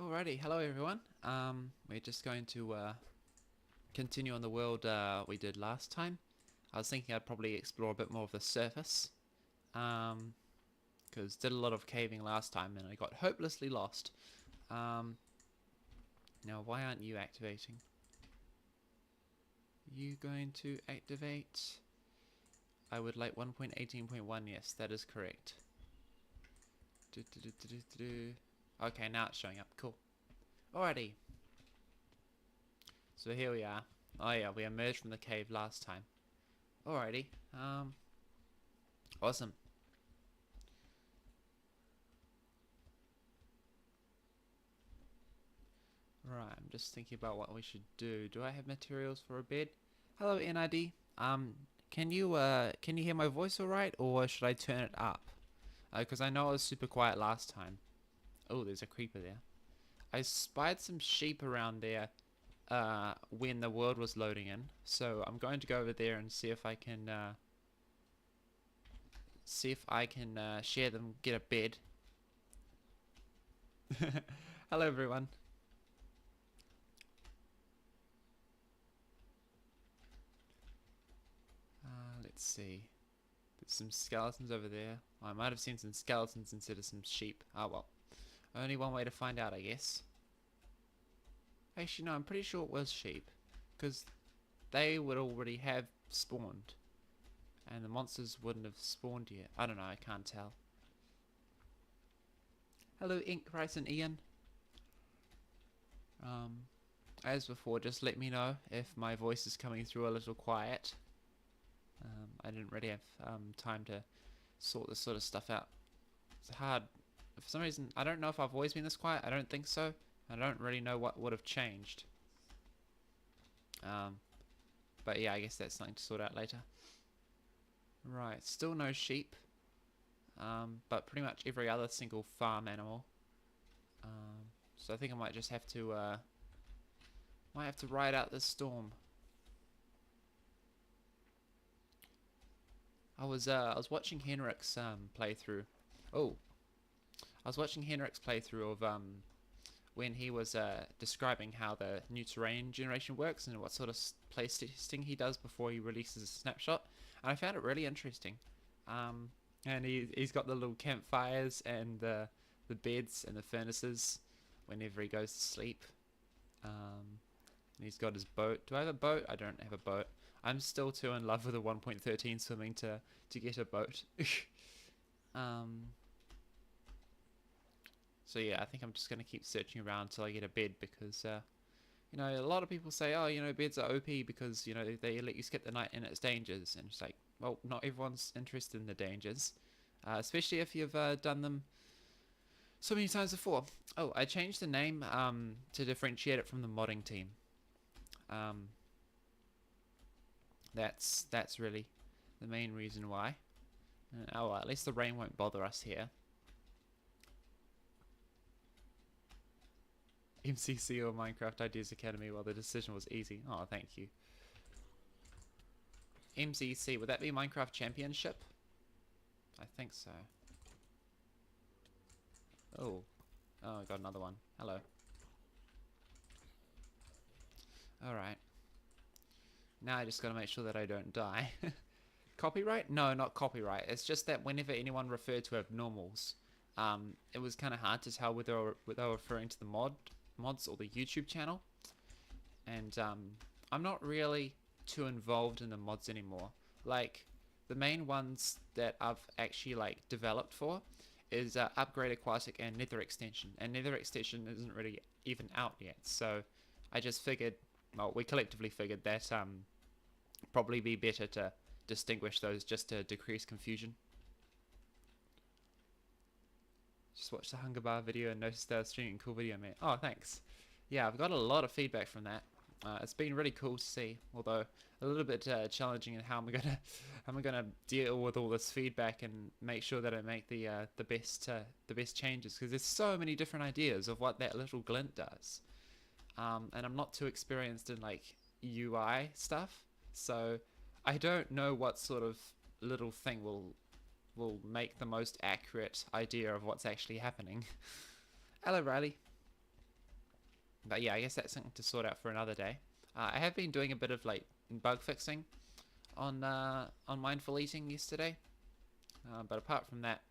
Alrighty, hello everyone. We're just going to continue on the world we did last time. I was thinking I'd probably explore a bit more of the surface, because did a lot of caving last time and I got hopelessly lost. Now why aren't you activating? You going to activate? I would like 1.18.1. Yes, that is correct. Okay, now it's showing up. Cool. Alrighty. So here we are. Oh yeah, we emerged from the cave last time. Alrighty. Awesome. Right, I'm just thinking about what we should do. Do I have materials for a bed? Hello, NID. Can you hear my voice alright, or should I turn it up? Because I know I was super quiet last time. Oh, there's a creeper there. I spied some sheep around there when the world was loading in, so I'm going to go over there and see if I can share them, get a bed. Hello everyone. Let's see. There's some skeletons over there. I might have seen some skeletons instead of some sheep. Oh well. Only one way to find out, I guess. Actually, no, I'm pretty sure it was sheep, because they would already have spawned, and the monsters wouldn't have spawned yet. I don't know, I can't tell. Hello, Ink, Rice, and Ian. As before, just let me know if my voice is coming through a little quiet. I didn't really have time to sort this sort of stuff out. It's hard. For some reason, I don't know if I've always been this quiet. I don't think so. I don't really know what would have changed. But yeah, I guess that's something to sort out later. Right, still no sheep. But pretty much every other single farm animal. So I think I might just have to ride out this storm. I was watching Henrik's playthrough. Oh, I was watching Henrik's playthrough of when he was describing how the new terrain generation works and what sort of play testing he does before he releases a snapshot, and I found it really interesting. And he's got the little campfires and the beds and the furnaces whenever he goes to sleep. And he's got his boat. Do I have a boat? I don't have a boat. I'm still too in love with a 1.13 swimming to get a boat. So yeah, I think I'm just going to keep searching around until I get a bed, because you know, a lot of people say, oh, you know, beds are OP because, you know, they let you skip the night in its dangers, and it's like, well, not everyone's interested in the dangers, especially if you've done them so many times before. Oh, I changed the name to differentiate it from the modding team. That's really the main reason why. Oh, well, at least the rain won't bother us here. MCC or Minecraft Ideas Academy? Well, the decision was easy. Oh, thank you. MCC, would that be Minecraft Championship? I think so. Oh. Oh, I got another one. Hello. Alright. Now I just gotta make sure that I don't die. Copyright? No, not copyright. It's just that whenever anyone referred to abnormals, it was kind of hard to tell whether they were referring to the mods or the YouTube channel. And I'm not really too involved in the mods anymore. Like, the main ones that I've actually like developed for is Upgrade Aquatic and Nether Extension. And Nether Extension isn't really even out yet, so I just figured, well, we collectively figured that probably be better to distinguish those just to decrease confusion. Just watched the Hunger Bar video and noticed that I was streaming a cool video, mate. Oh, thanks. Yeah, I've got a lot of feedback from that. It's been really cool to see, although a little bit challenging in how I'm gonna deal with all this feedback and make sure that I make the best changes, because there's so many different ideas of what that little glint does, and I'm not too experienced in like UI stuff, so I don't know what sort of little thing will make the most accurate idea of what's actually happening. Hello, Riley. But yeah, I guess that's something to sort out for another day. I have been doing a bit of like bug fixing on mindful eating yesterday, but apart from that,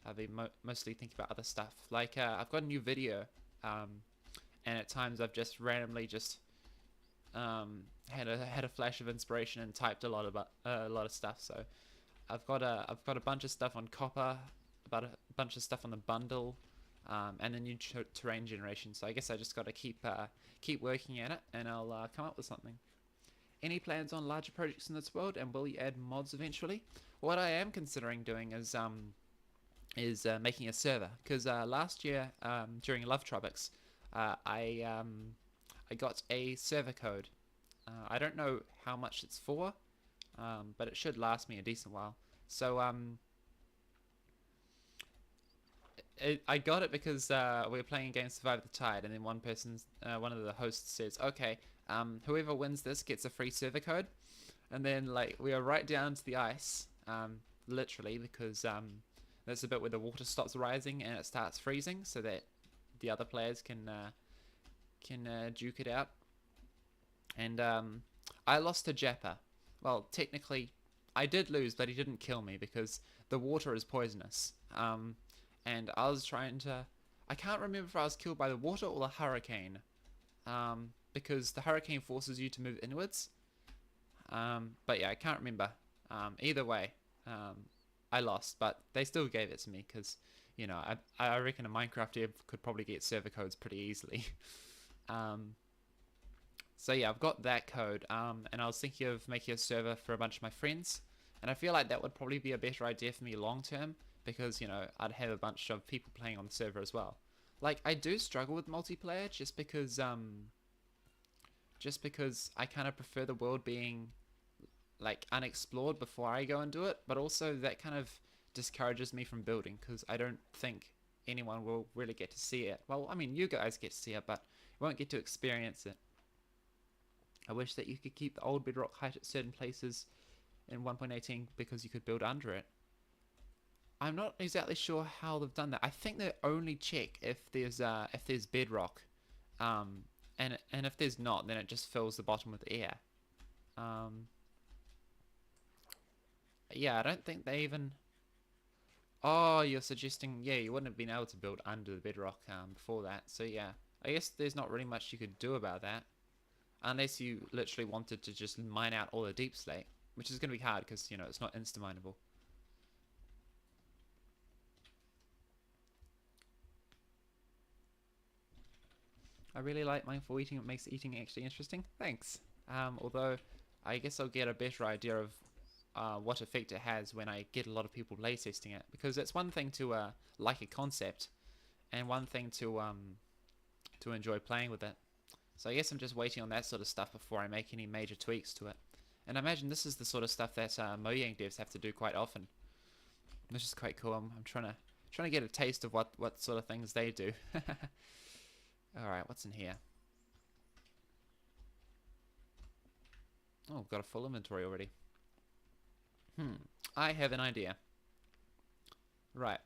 I've been mostly thinking about other stuff. Like I've got a new video, and at times I've just randomly just had a flash of inspiration and typed a lot of stuff. So I've got a bunch of stuff on copper, about a bunch of stuff on the bundle, and the new terrain generation. So I guess I just got to keep working at it, and I'll come up with something. Any plans on larger projects in this world, and will you add mods eventually? What I am considering doing is making a server, because last year during Love Tropics, I got a server code. I don't know how much it's for, but it should last me a decent while. So I got it because we were playing a game Survive the Tide, and then one of the hosts says, "Okay, whoever wins this gets a free server code." And then like we are right down to the ice, literally, because that's the bit where the water stops rising and it starts freezing, so that the other players can duke it out. And I lost to Jappa. Well, technically, I did lose, but he didn't kill me because the water is poisonous. And I was trying to... I can't remember if I was killed by the water or the hurricane. Because the hurricane forces you to move inwards. But yeah, I can't remember. Either way, I lost, but they still gave it to me because, you know, I reckon a Minecraft dev could probably get server codes pretty easily. So yeah, I've got that code, and I was thinking of making a server for a bunch of my friends, and I feel like that would probably be a better idea for me long term, because, you know, I'd have a bunch of people playing on the server as well. Like, I do struggle with multiplayer just because I kind of prefer the world being like unexplored before I go and do it, but also that kind of discourages me from building because I don't think anyone will really get to see it. Well, I mean, you guys get to see it, but you won't get to experience it. I wish that you could keep the old bedrock height at certain places in 1.18 because you could build under it. I'm not exactly sure how they've done that. I think they only check if there's bedrock, and if there's not, then it just fills the bottom with air. Yeah, I don't think they even... Oh, you're suggesting, yeah, you wouldn't have been able to build under the bedrock before that. So yeah, I guess there's not really much you could do about that. Unless you literally wanted to just mine out all the deep slate. Which is going to be hard because, you know, it's not insta-mineable. I really like mindful eating. It makes eating actually interesting. Thanks. Although, I guess I'll get a better idea of what effect it has when I get a lot of people playtesting it, because it's one thing to like a concept, and one thing to enjoy playing with it. So I guess I'm just waiting on that sort of stuff before I make any major tweaks to it. And I imagine this is the sort of stuff that Mojang devs have to do quite often, which is quite cool. I'm trying to get a taste of what sort of things they do. All right, what's in here? Oh, got a full inventory already. I have an idea. Right.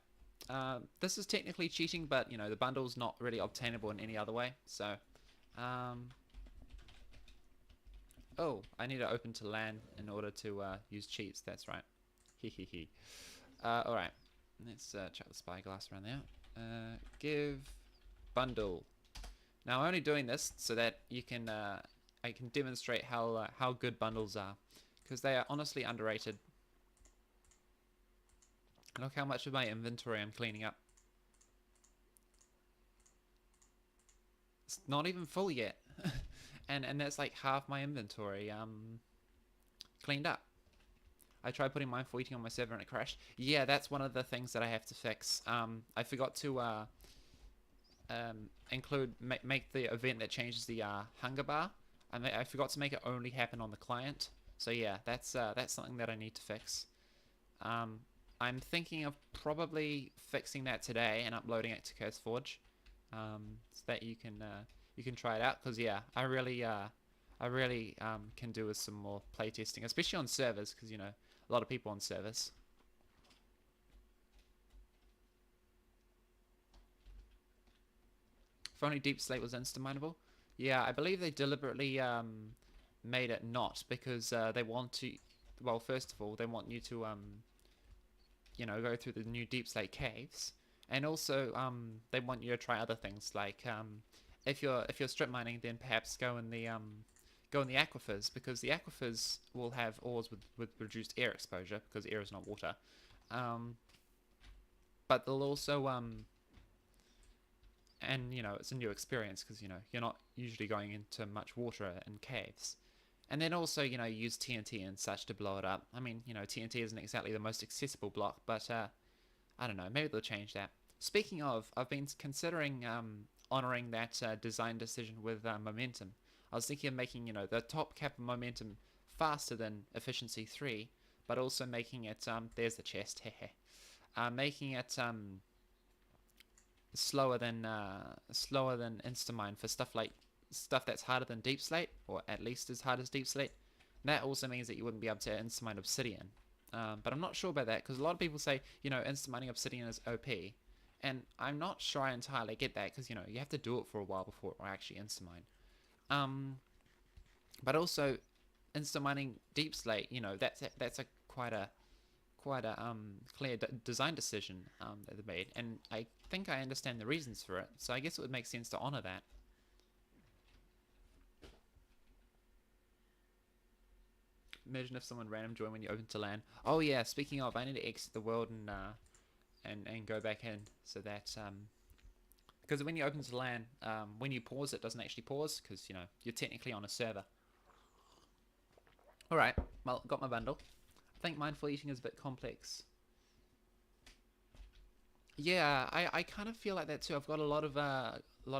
This is technically cheating, but, you know, the bundle's not really obtainable in any other way. So, oh, I need to open to LAN in order to use cheats. That's right. Hehehe. Alright. Let's check the spyglass around there. Give bundle. Now, I'm only doing this so that you can I can demonstrate how good bundles are, because they are honestly underrated. Look how much of my inventory I'm cleaning up. It's not even full yet. and that's like half my inventory cleaned up. I tried putting mindful eating on my server and it crashed. Yeah, that's one of the things that I have to fix. I forgot to make the event that changes the hunger bar. I forgot to make it only happen on the client. So yeah, that's something that I need to fix. I'm thinking of probably fixing that today and uploading it to CurseForge, so that you can try it out. Because yeah, I really can do with some more playtesting, especially on servers, because, you know, a lot of people on servers. If only deep slate was insta-mineable. Yeah, I believe they deliberately made it not because they want to. Well, first of all, they want you to go through the new Deep Slate caves, and also they want you to try other things like if you're strip mining, then perhaps go in the aquifers because the aquifers will have ores with reduced air exposure because air is not water. Um, but they'll also and it's a new experience because you're not usually going into much water in caves. And then also, use TNT and such to blow it up. I mean, TNT isn't exactly the most accessible block, but I don't know, maybe they'll change that. Speaking of, I've been considering honoring that design decision with momentum. I was thinking of making, the top cap of momentum faster than efficiency 3, but also making it, there's the chest, hehe, making it slower than Instamine for stuff that's harder than Deep Slate, or at least as hard as Deep Slate. And that also means that you wouldn't be able to Instamine Obsidian. But I'm not sure about that because a lot of people say Instamining Obsidian is OP, and I'm not sure I entirely get that because you have to do it for a while before it will actually Instamine. Um, but also Instamining Deep Slate, that's a quite a clear design decision that they made, and I think I understand the reasons for it. So I guess it would make sense to honor that. Imagine if someone random joined when you open to land. Oh yeah, speaking of, I need to exit the world and go back in so that because when you open to land, when you pause, it doesn't actually pause because you're technically on a server. All right, well, got my bundle. I think mindful eating is a bit complex. Yeah, I kind of feel like that too. I've got a lot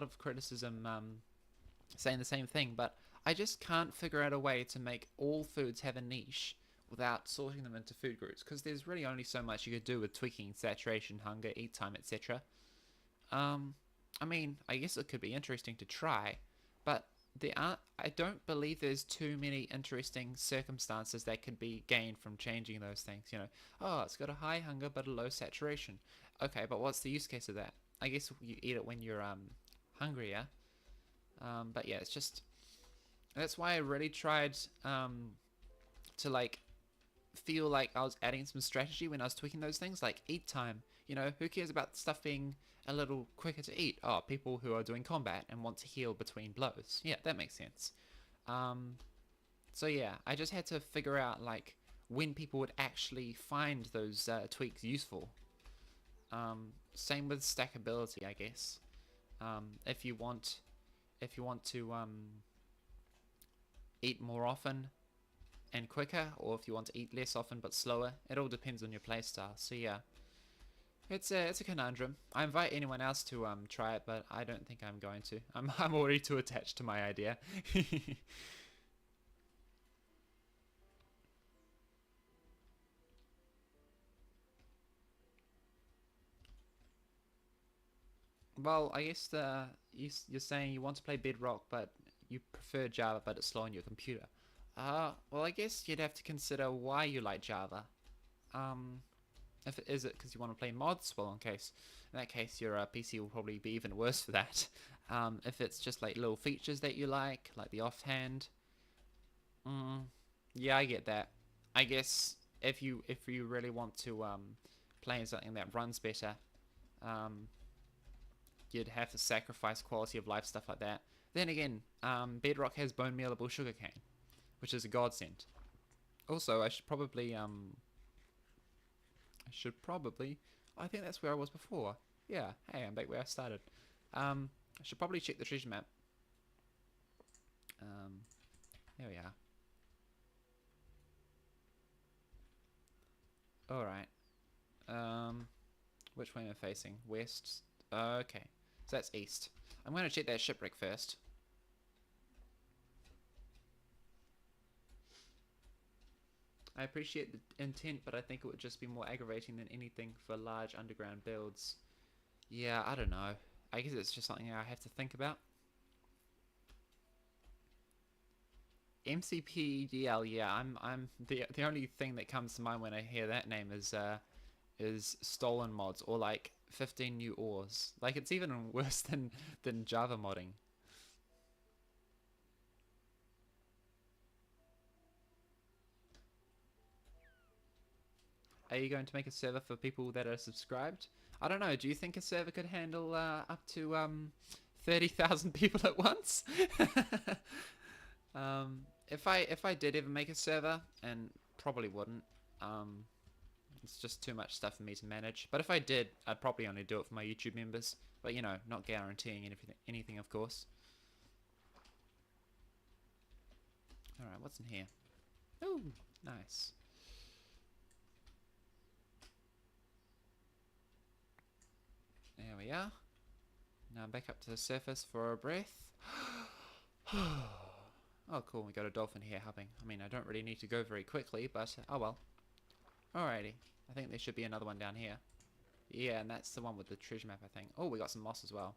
of criticism saying the same thing, but I just can't figure out a way to make all foods have a niche without sorting them into food groups because there's really only so much you could do with tweaking saturation, hunger, eat time, etc. Um, I mean, I guess it could be interesting to try, but I don't believe there's too many interesting circumstances that could be gained from changing those things. Oh, it's got a high hunger but a low saturation. Okay, but what's the use case of that? I guess you eat it when you're hungrier. But yeah, it's just that's why I really tried to feel like I was adding some strategy when I was tweaking those things, like eat time. Who cares about stuff being a little quicker to eat? Oh, people who are doing combat and want to heal between blows. Yeah, that makes sense. Um, so yeah, I just had to figure out when people would actually find those tweaks useful. Same with stackability, I guess. If you want, to eat more often and quicker, or if you want to eat less often but slower, it all depends on your playstyle. So yeah, it's a conundrum. I invite anyone else to try it, but I don't think I'm going to. I'm already too attached to my idea. Well, I guess you're saying you want to play Bedrock, but you prefer Java, but it's slow on your computer. Well, I guess you'd have to consider why you like Java. Um, if it is it because you want to play mods, well, in that case, your PC will probably be even worse for that. If it's just little features that you like the offhand, mm, yeah, I get that. I guess if you really want to play something that runs better, um, you'd have to sacrifice quality of life stuff like that. Then again, Bedrock has bone mealable sugarcane, which is a godsend. Also, I should probably, I think that's where I was before. Yeah, hey, I'm back where I started. I should probably check the treasure map. Um, there we are. Alright. Which way am I facing? West? Okay. So that's east. I'm going to check that shipwreck first. I appreciate the intent, but I think it would just be more aggravating than anything for large underground builds. Yeah, I don't know. I guess it's just something I have to think about. MCPDL, yeah, I'm the only thing that comes to mind when I hear that name is stolen mods or 15 new ores. It's even worse than Java modding. Are you going to make a server for people that are subscribed? I don't know. Do you think a server could handle up to 30,000 people at once? If I did ever make a server, and probably wouldn't, it's just too much stuff for me to manage. But if I did, I'd probably only do it for my YouTube members. But you know, not guaranteeing anything, of course. All right, what's in here? Ooh, nice. There we are. Now back up to the surface for a breath. Oh, cool. We got a dolphin here hopping. I mean, I don't really need to go very quickly, but oh well. Alrighty. I think there should be another one down here. Yeah, and that's the one with the treasure map, I think. Oh, we got some moss as well.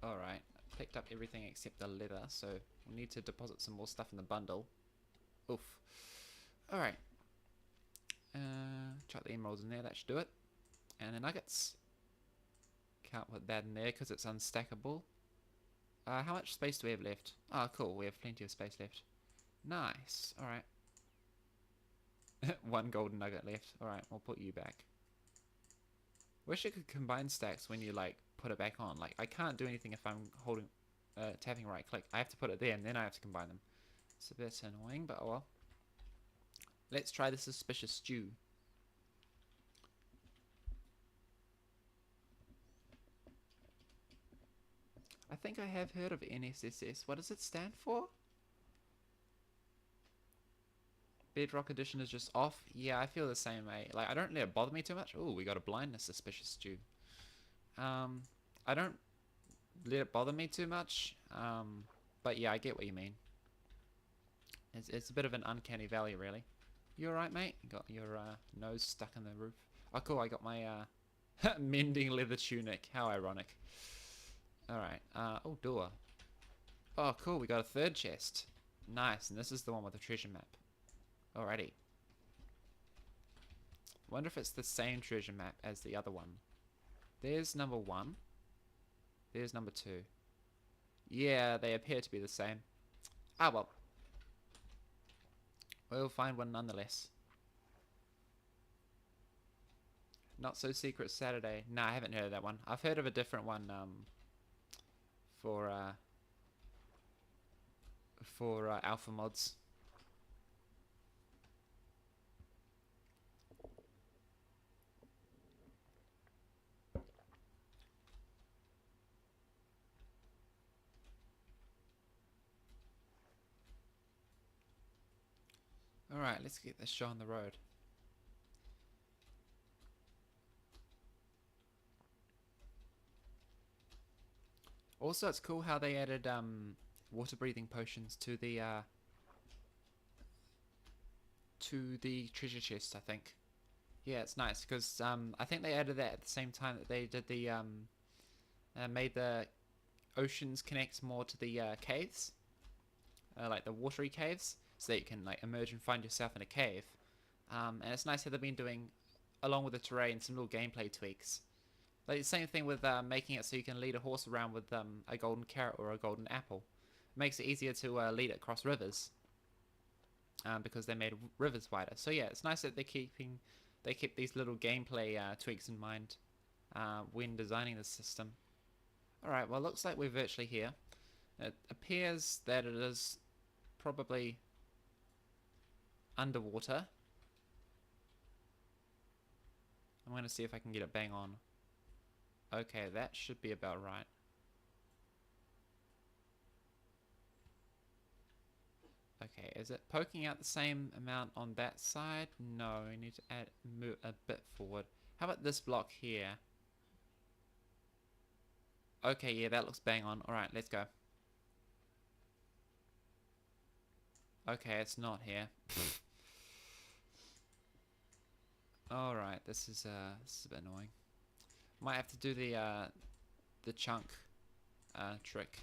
Alright. Picked up everything except the leather, so we'll need to deposit some more stuff in the bundle. Oof. Alright. Chuck the emeralds in there, that should do it. And the nuggets. Can't put that in there because it's unstackable. How much space do we have left? Ah, cool, we have plenty of space left. Nice, alright. One golden nugget left. Alright, we'll put you back. Wish it could combine stacks when you, like, put it back on. Like, I can't do anything if I'm holding, tapping right click. I have to put it there and then I have to combine them. It's a bit annoying, but oh well. Let's try the suspicious stew. I think I have heard of NSSS. What does it stand for? Bedrock Edition is just off. Yeah, I feel the same way. Like, I don't let it bother me too much. Oh, we got a blindness suspicious stew. I don't let it bother me too much. But yeah, I get what you mean. It's a bit of an uncanny valley, really. You alright, mate? You got your nose stuck in the roof. Oh, cool. I got my mending leather tunic. How ironic. Alright. Oh, door. Oh, cool. We got a third chest. Nice. And this is the one with the treasure map. Alrighty. Wonder if it's the same treasure map as the other one. There's number 1. There's number 2. Yeah, they appear to be the same. Ah, well. We'll find one nonetheless. Not So Secret Saturday. Nah, I haven't heard of that one. I've heard of a different one, for alpha mods. Alright, let's get this show on the road. Also, it's cool how they added water breathing potions to the treasure chest, I think. Yeah, it's nice because I think they added that at the same time that they did the made the oceans connect more to the caves, like the watery caves, so that you can like emerge and find yourself in a cave. And it's nice how they've been doing, along with the terrain, some little gameplay tweaks. Like the same thing with making it so you can lead a horse around with a golden carrot or a golden apple. It makes it easier to lead it across rivers, because they made rivers wider. So yeah, it's nice that they keep these little gameplay tweaks in mind when designing the system. Alright, well, looks like we're virtually here. It appears that it is probably underwater. I'm going to see if I can get it bang on. Okay, that should be about right. Okay, is it poking out the same amount on that side? No, we need to move a bit forward. How about this block here? Okay, yeah, that looks bang on. Alright, let's go. Okay, it's not here. Alright, this is a bit annoying. Might have to do the chunk trick.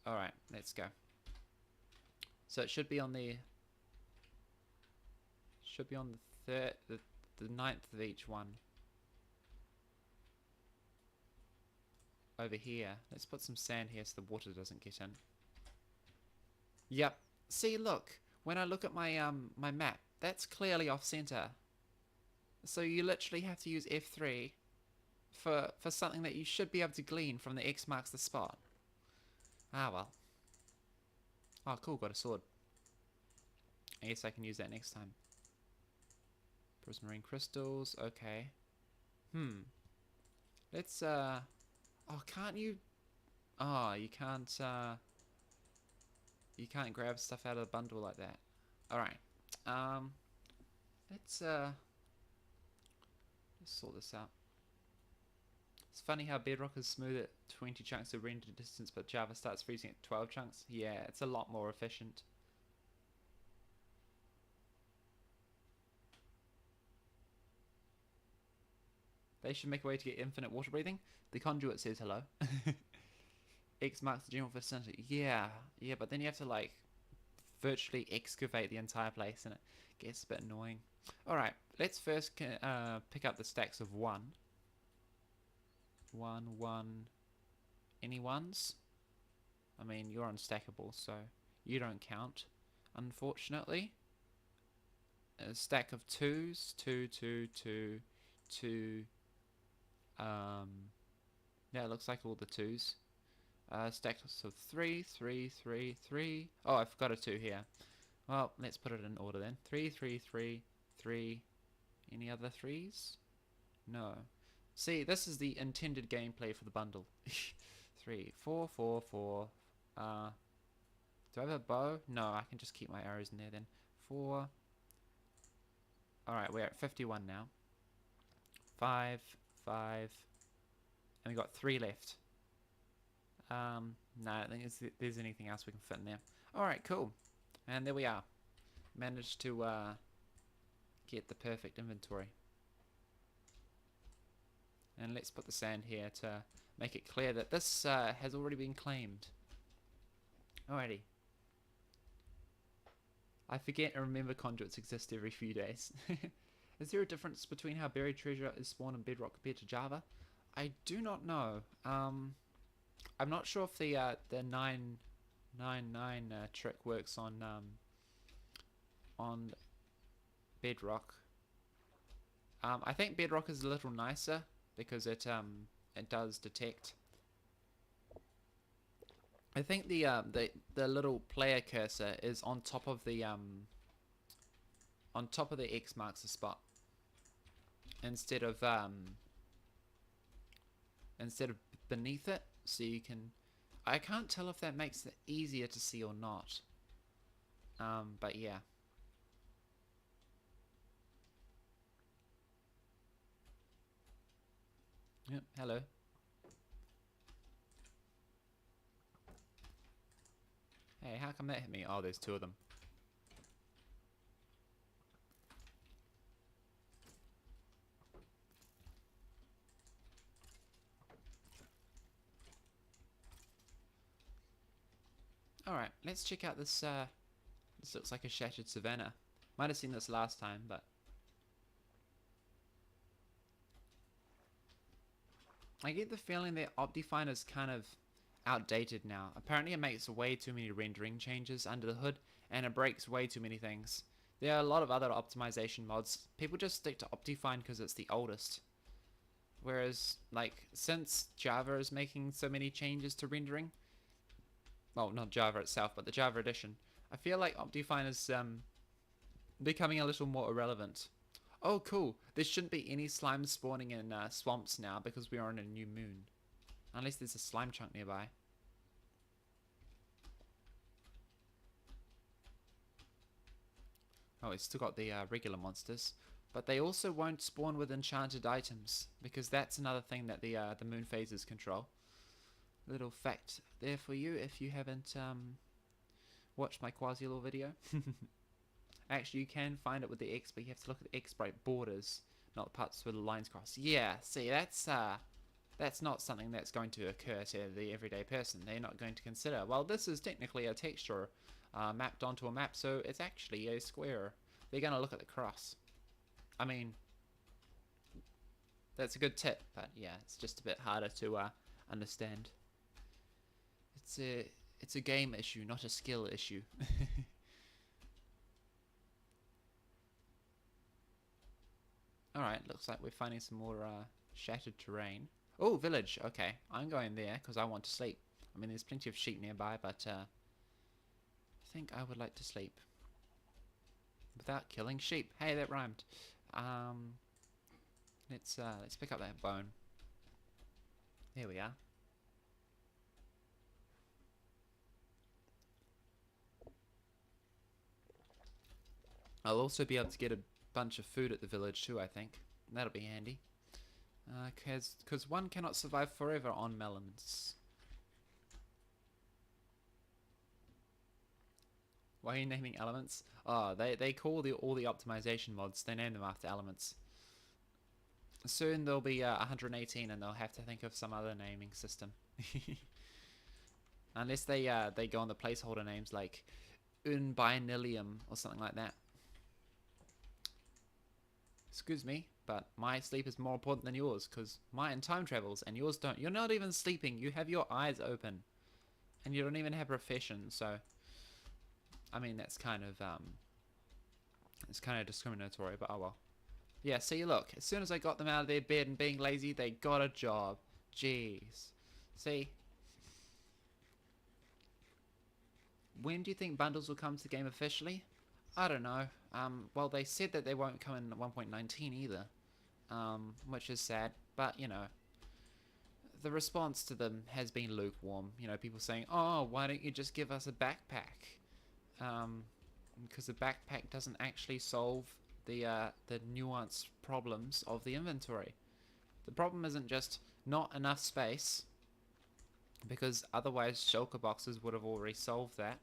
Alright, let's go. So it should be on the third, the ninth of each one. Over here. Let's put some sand here so the water doesn't get in. Yep. See, look. when I look at my my map, that's clearly off center. So you literally have to use F3 for something that you should be able to glean from the X marks the spot. Ah well. Oh cool, got a sword. I guess I can use that next time. Prismarine crystals, okay. Let's oh, can't you? Oh, you can't grab stuff out of the bundle like that. Alright. Let's sort this out. It's funny how Bedrock is smooth at 20 chunks of render distance, but Java starts freezing at 12 chunks. Yeah, it's a lot more efficient. They should make a way to get infinite water breathing. The conduit says hello. X marks the general vicinity. Yeah, but then you have to like virtually excavate the entire place, and it gets a bit annoying. Alright, let's first pick up the stacks of 1. 1. Any ones? I mean, you're unstackable, so you don't count, unfortunately. A stack of 2s. 2. Yeah, it looks like all the 2s. Stacks of 3. Oh, I forgot a 2 here. Well, let's put it in order then. 3. Any other 3s? No. See, this is the intended gameplay for the bundle. 3, 4. Do I have a bow? No, I can just keep my arrows in there then. 4. Alright, we're at 51 now. 5. And we got 3 left. No, I don't think there's anything else we can fit in there. Alright, cool. And there we are. Managed to get the perfect inventory. And let's put the sand here to make it clear that this has already been claimed. Alrighty. I forget and remember conduits exist every few days. Is there a difference between how buried treasure is spawned in Bedrock compared to Java? I do not know. I'm not sure if the 999 trick works on Bedrock. I think Bedrock is a little nicer because it does detect. I think the little player cursor is on top of the X marks the spot instead of beneath it, so you can. I can't tell if that makes it easier to see or not. But yeah. Yep, hello. Hey, how come that hit me? Oh, there's 2 of them. Alright, let's check out this, this looks like a shattered savannah. Might have seen this last time, but... I get the feeling that Optifine is kind of outdated now. Apparently it makes way too many rendering changes under the hood, and it breaks way too many things. There are a lot of other optimization mods. People just stick to Optifine because it's the oldest. Whereas, like, since Java is making so many changes to rendering, well, not Java itself, but the Java edition, I feel like Optifine is becoming a little more irrelevant. Oh, cool. There shouldn't be any slime spawning in swamps now because we are on a new moon. Unless there's a slime chunk nearby. Oh, it's still got the regular monsters. But they also won't spawn with enchanted items, because that's another thing that the moon phases control. Little fact there for you if you haven't watched my Quasi-Law video. Actually, you can find it with the X, but you have to look at the X-Bright borders, not parts where the lines cross. Yeah, see, that's not something that's going to occur to the everyday person. They're not going to consider, well, this is technically a texture mapped onto a map, so it's actually a square. They're going to look at the cross. I mean, that's a good tip, but yeah, it's just a bit harder to understand. It's a game issue, not a skill issue. Alright, looks like we're finding some more shattered terrain. Oh, village. Okay, I'm going there because I want to sleep. I mean, there's plenty of sheep nearby, but I think I would like to sleep without killing sheep. Hey, that rhymed. Let's pick up that bone. There we are. I'll also be able to get a bunch of food at the village too, I think. That'll be handy. Because one cannot survive forever on melons. Why are you naming elements? Oh, they call all the optimization mods, they name them after elements. Soon there'll be 118 and they'll have to think of some other naming system. Unless they go on the placeholder names like Unbinilium or something like that. Excuse me, but my sleep is more important than yours, because mine time travels and yours don't. You're not even sleeping, you have your eyes open. And you don't even have profession, so I mean that's kind of it's kind of discriminatory, but oh well. Yeah, see, look, as soon as I got them out of their bed and being lazy, they got a job. Jeez. See? When do you think bundles will come to the game officially? I don't know. Well, they said that they won't come in 1.19 either, which is sad. But, you know, the response to them has been lukewarm. You know, people saying, oh, why don't you just give us a backpack? Because the backpack doesn't actually solve the nuanced problems of the inventory. The problem isn't just not enough space, because otherwise shulker boxes would have already solved that.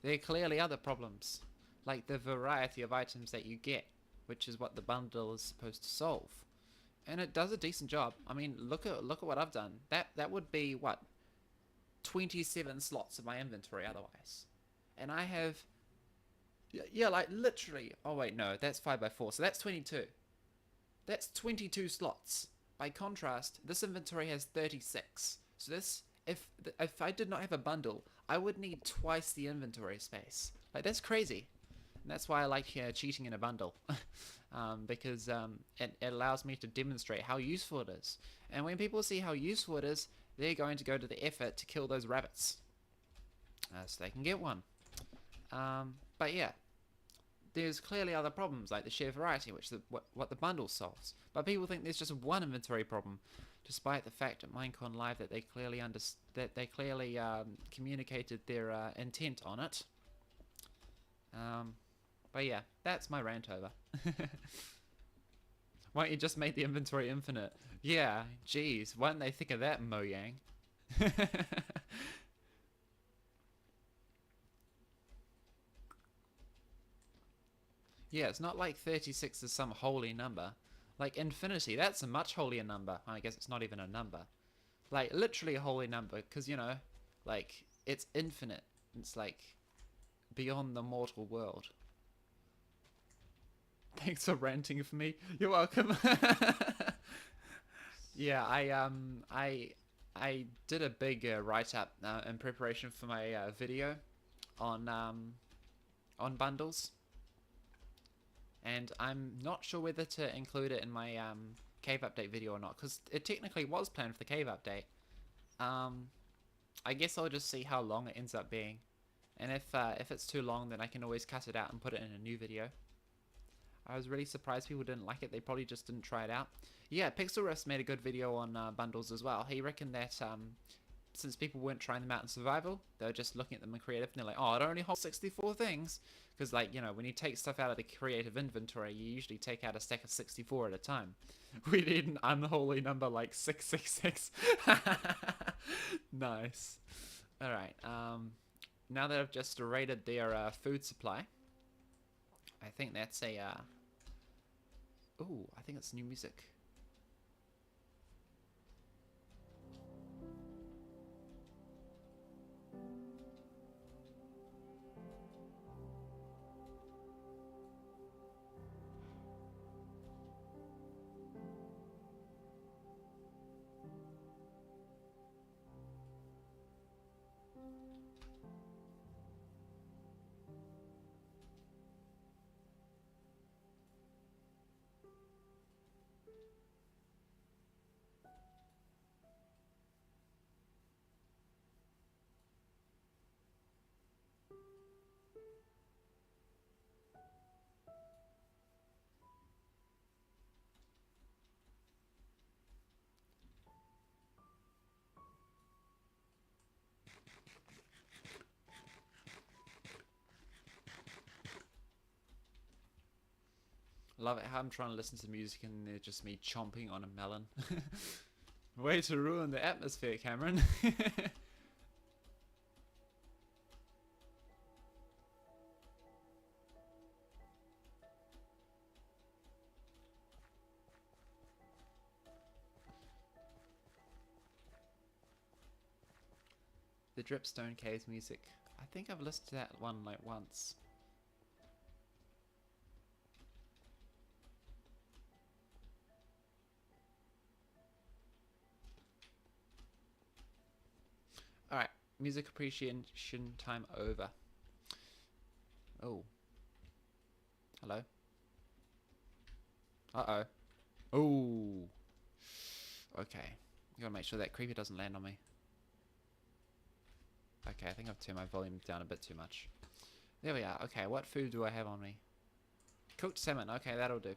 There are clearly other problems, like the variety of items that you get, which is what the bundle is supposed to solve. And it does a decent job. I mean, look at what I've done. That would be what, 27 slots of my inventory otherwise. And I have, yeah, like literally, oh wait, no, that's 5x4, so that's 22. That's 22 slots. By contrast, this inventory has 36. So this, if I did not have a bundle, I would need twice the inventory space. Like, that's crazy. And that's why I like cheating in a bundle. Because it allows me to demonstrate how useful it is. And when people see how useful it is, they're going to go to the effort to kill those rabbits. So they can get one. But yeah, there's clearly other problems, like the sheer variety, which what the bundle solves. But people think there's just one inventory problem, despite the fact at Minecon Live that they clearly communicated their intent on it. But yeah, that's my rant over. Why don't you just make the inventory infinite? Yeah, geez, why didn't they think of that, Mojang? Yeah, it's not like 36 is some holy number. Like infinity, that's a much holier number. I guess it's not even a number. Like literally a holy number, because you know, like it's infinite. It's like beyond the mortal world. Thanks for ranting for me. You're welcome. Yeah, I did a big write-up in preparation for my video on bundles. And I'm not sure whether to include it in my cave update video or not, because it technically was planned for the cave update. I guess I'll just see how long it ends up being, and if it's too long, then I can always cut it out and put it in a new video. I was really surprised people didn't like it. They probably just didn't try it out. Yeah, Pixel Riffs made a good video on bundles as well. He reckoned that since people weren't trying them out in survival, they were just looking at them in creative, and they're like, oh, it only holds 64 things. Because, like, you know, when you take stuff out of the creative inventory, you usually take out a stack of 64 at a time. We need an unholy number like 666. Nice. Alright, now that I've just raided their food supply, I think that's a, ooh, I think it's new music. Love it how I'm trying to listen to music and they're just me chomping on a melon. Way to ruin the atmosphere, Cameron. The Dripstone Caves music. I think I've listened to that one like once. Alright, music appreciation time over. Oh. Hello? Uh-oh. Oh. Okay. You gotta make sure that creeper doesn't land on me. Okay, I think I've turned my volume down a bit too much. There we are. Okay, what food do I have on me? Cooked salmon. Okay, that'll do.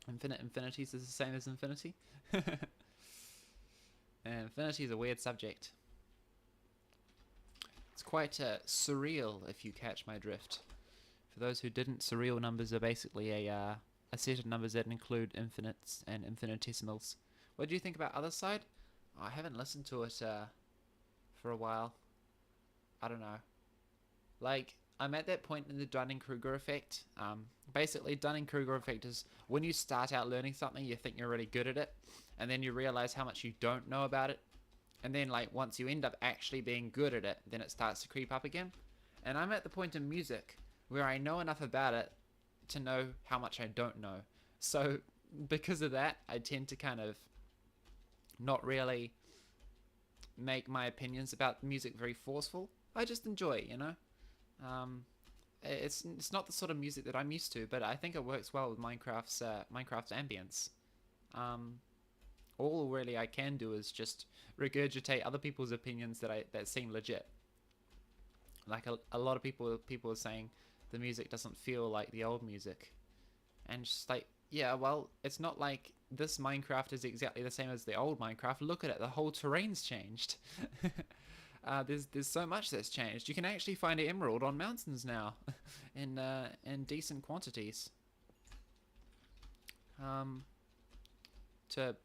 Infinite infinities is the same as infinity. And infinity is a weird subject. It's quite surreal, if you catch my drift. For those who didn't, surreal numbers are basically a set of numbers that include infinites and infinitesimals. What do you think about Other Side? Oh, I haven't listened to it for a while. I don't know. Like, I'm at that point in the Dunning-Kruger effect. Basically, Dunning-Kruger effect is when you start out learning something, you think you're really good at it, and then you realize how much you don't know about it. And then, like, once you end up actually being good at it, then it starts to creep up again. And I'm at the point in music where I know enough about it to know how much I don't know. So, because of that, I tend to kind of not really make my opinions about music very forceful. I just enjoy it, you know? It's not the sort of music that I'm used to, but I think it works well with Minecraft's ambience. All really I can do is just regurgitate other people's opinions that seem legit. Like a lot of people are saying the music doesn't feel like the old music, and just like, yeah, well, it's not like this Minecraft is exactly the same as the old Minecraft. Look at it, the whole terrain's changed. There's so much that's changed. You can actually find an emerald on mountains now, in decent quantities. To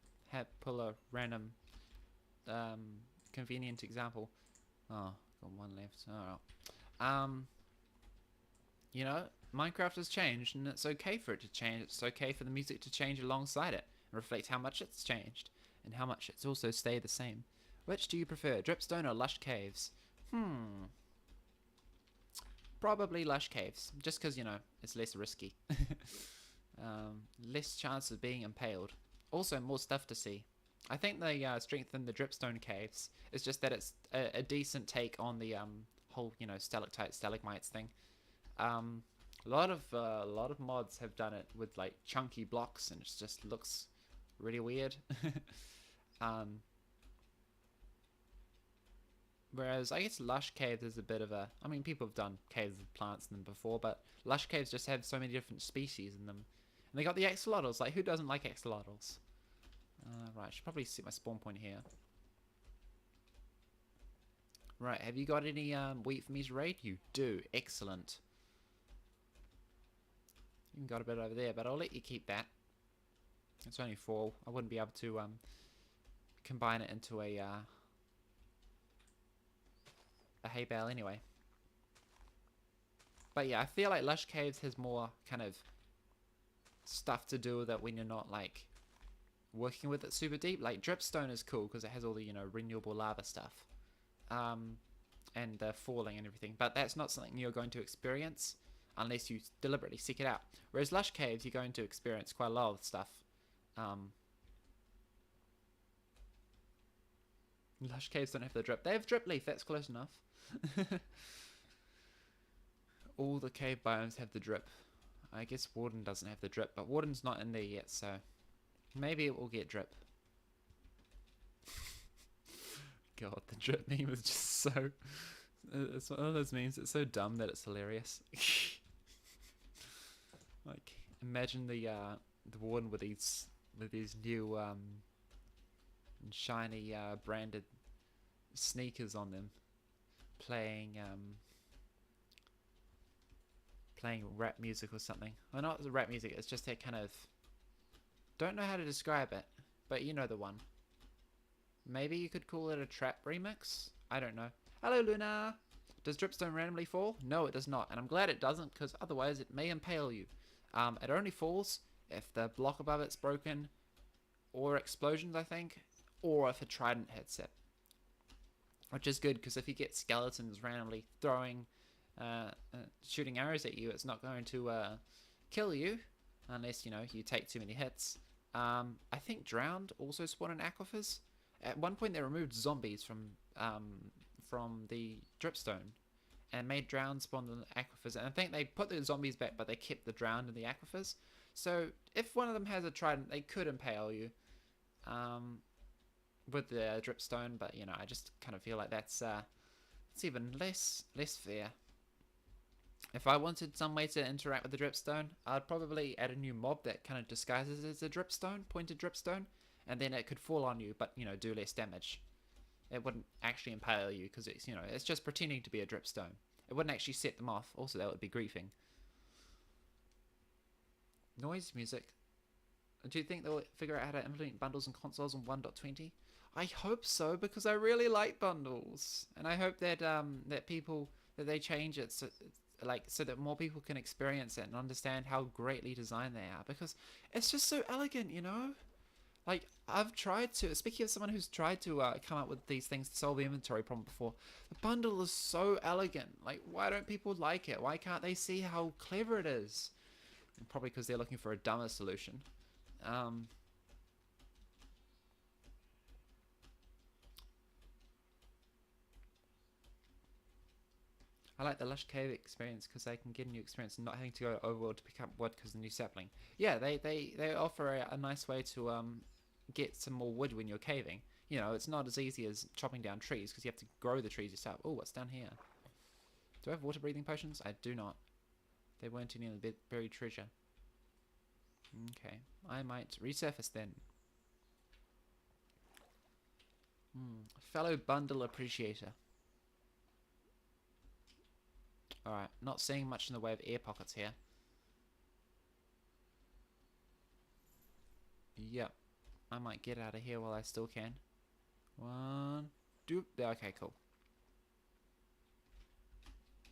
pull a random convenient example. Oh, got one left. Oh. You know, Minecraft has changed, and it's okay for it to change. It's okay for the music to change alongside it, and reflect how much it's changed, and how much it's also stayed the same. Which do you prefer, Dripstone or Lush Caves? Probably Lush Caves, just because, you know, it's less risky. Less chance of being impaled. Also, more stuff to see. I think the strength in the Dripstone Caves is just that it's a decent take on the whole, you know, stalactites, stalagmites thing. A lot of mods have done it with like chunky blocks, and it just looks really weird. Whereas I guess Lush Caves is a bit of a... I mean, people have done caves with plants in them before, but Lush Caves just have so many different species in them. And they got the axolotls. Like, who doesn't like axolotls? Right, I should probably set my spawn point here. Right, have you got any wheat for me to raid? You do. Excellent. You even got a bit over there, but I'll let you keep that. It's only 4. I wouldn't be able to combine it into a hay bale anyway. But yeah, I feel like Lush Caves has more kind of stuff to do with it when you're not like working with it super deep. Like Dripstone is cool because it has all the, you know, renewable lava stuff, and the falling and everything. But that's not something you're going to experience unless you deliberately seek it out. Whereas Lush Caves, you're going to experience quite a lot of stuff. Lush Caves don't have the drip. They have drip leaf. That's close enough. All the cave biomes have the drip. I guess Warden doesn't have the drip, but Warden's not in there yet, so maybe it will get drip. God, the drip meme is just so... It's one of those memes that's so dumb that it's hilarious. Like, imagine the Warden with these new shiny branded sneakers on them, playing playing rap music or something. Well, not rap music, it's just that kind of... Don't know how to describe it, but you know the one. Maybe you could call it a trap remix? I don't know. Hello, Luna! Does dripstone randomly fall? No, it does not, and I'm glad it doesn't, because otherwise it may impale you. It only falls if the block above it's broken, or explosions, I think, or if a trident hits it. Which is good, because if you get skeletons randomly throwing, shooting arrows at you, it's not going to kill you, unless, you know, you take too many hits. I think drowned also spawn in aquifers. At one point they removed zombies from the dripstone and made drowned spawn in the aquifers, and I think they put the zombies back, but they kept the drowned in the aquifers. So if one of them has a trident, they could impale you with the dripstone, but you know, I just kind of feel like that's it's even less fair. If I wanted some way to interact with the dripstone, I'd probably add a new mob that kind of disguises as a dripstone, pointed dripstone, and then it could fall on you, but you know, do less damage. It wouldn't actually impale you because it's, you know, it's just pretending to be a dripstone. It wouldn't actually set them off. Also, that would be griefing. Noise music. Do you think they'll figure out how to implement bundles and consoles on 1.20? I hope so, because I really like bundles, and I hope that that they change it so that more people can experience it and understand how greatly designed they are, because it's just so elegant, you know. Like, I've tried to, speaking of someone who's tried to come up with these things to solve the inventory problem before, the bundle is so elegant. Like, why don't people like it? Why can't they see how clever it is? Probably because they're looking for a dumber solution. I like the Lush Cave experience because they can get a new experience and not having to go to Overworld to pick up wood because of the new sapling. Yeah, they offer a nice way to get some more wood when you're caving. You know, it's not as easy as chopping down trees because you have to grow the trees yourself. Oh, what's down here? Do I have water breathing potions? I do not. They weren't any of the buried treasure. Okay, I might resurface then. Fellow bundle appreciator. Alright, not seeing much in the way of air pockets here. Yep, I might get out of here while I still can. One, two, okay, cool.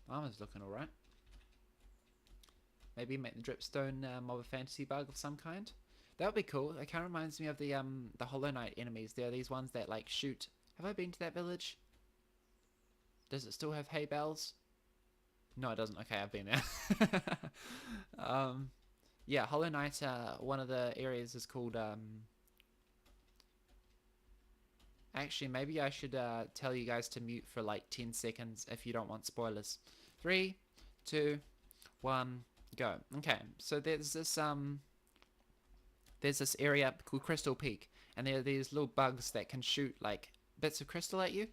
Armor's looking alright. Maybe make the dripstone mob a fantasy bug of some kind. That would be cool. It kind of reminds me of the Hollow Knight enemies. There are these ones that like shoot. Have I been to that village? Does it still have hay bales? No, it doesn't. Okay, I've been there. Yeah, Hollow Knight, one of the areas is called, actually, maybe I should tell you guys to mute for like 10 seconds if you don't want spoilers. 3, 2, 1, go. Okay, so there's this area called Crystal Peak, and there are these little bugs that can shoot like bits of crystal at you,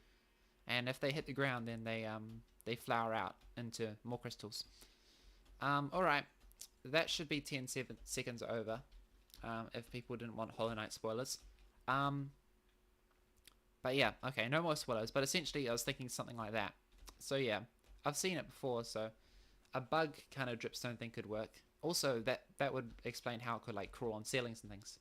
and if they hit the ground, then they flower out into more crystals. Alright, that should be 10 seconds over, if people didn't want Hollow Knight spoilers. But yeah, okay, no more spoilers, but essentially I was thinking something like that. So yeah, I've seen it before, so a bug kind of dripstone thing could work. Also, that would explain how it could like crawl on ceilings and things.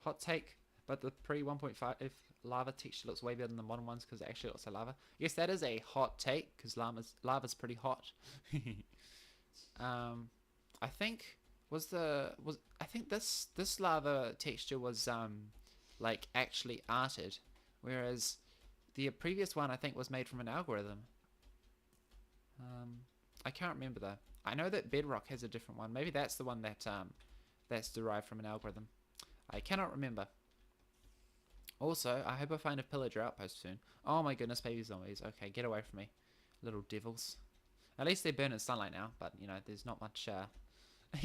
Hot take, but the pre 1.5 lava texture looks way better than the modern ones because it actually looks like lava. Yes, that is a hot take because lava's pretty hot. I think I think this lava texture was like actually arted, whereas the previous one I think was made from an algorithm. I can't remember though. I know that Bedrock has a different one. Maybe that's the one that that's derived from an algorithm. I cannot remember. Also, I hope I find a pillager outpost soon. Oh my goodness, baby zombies. Okay, get away from me, little devils. At least they burn in sunlight now, but you know, there's not much.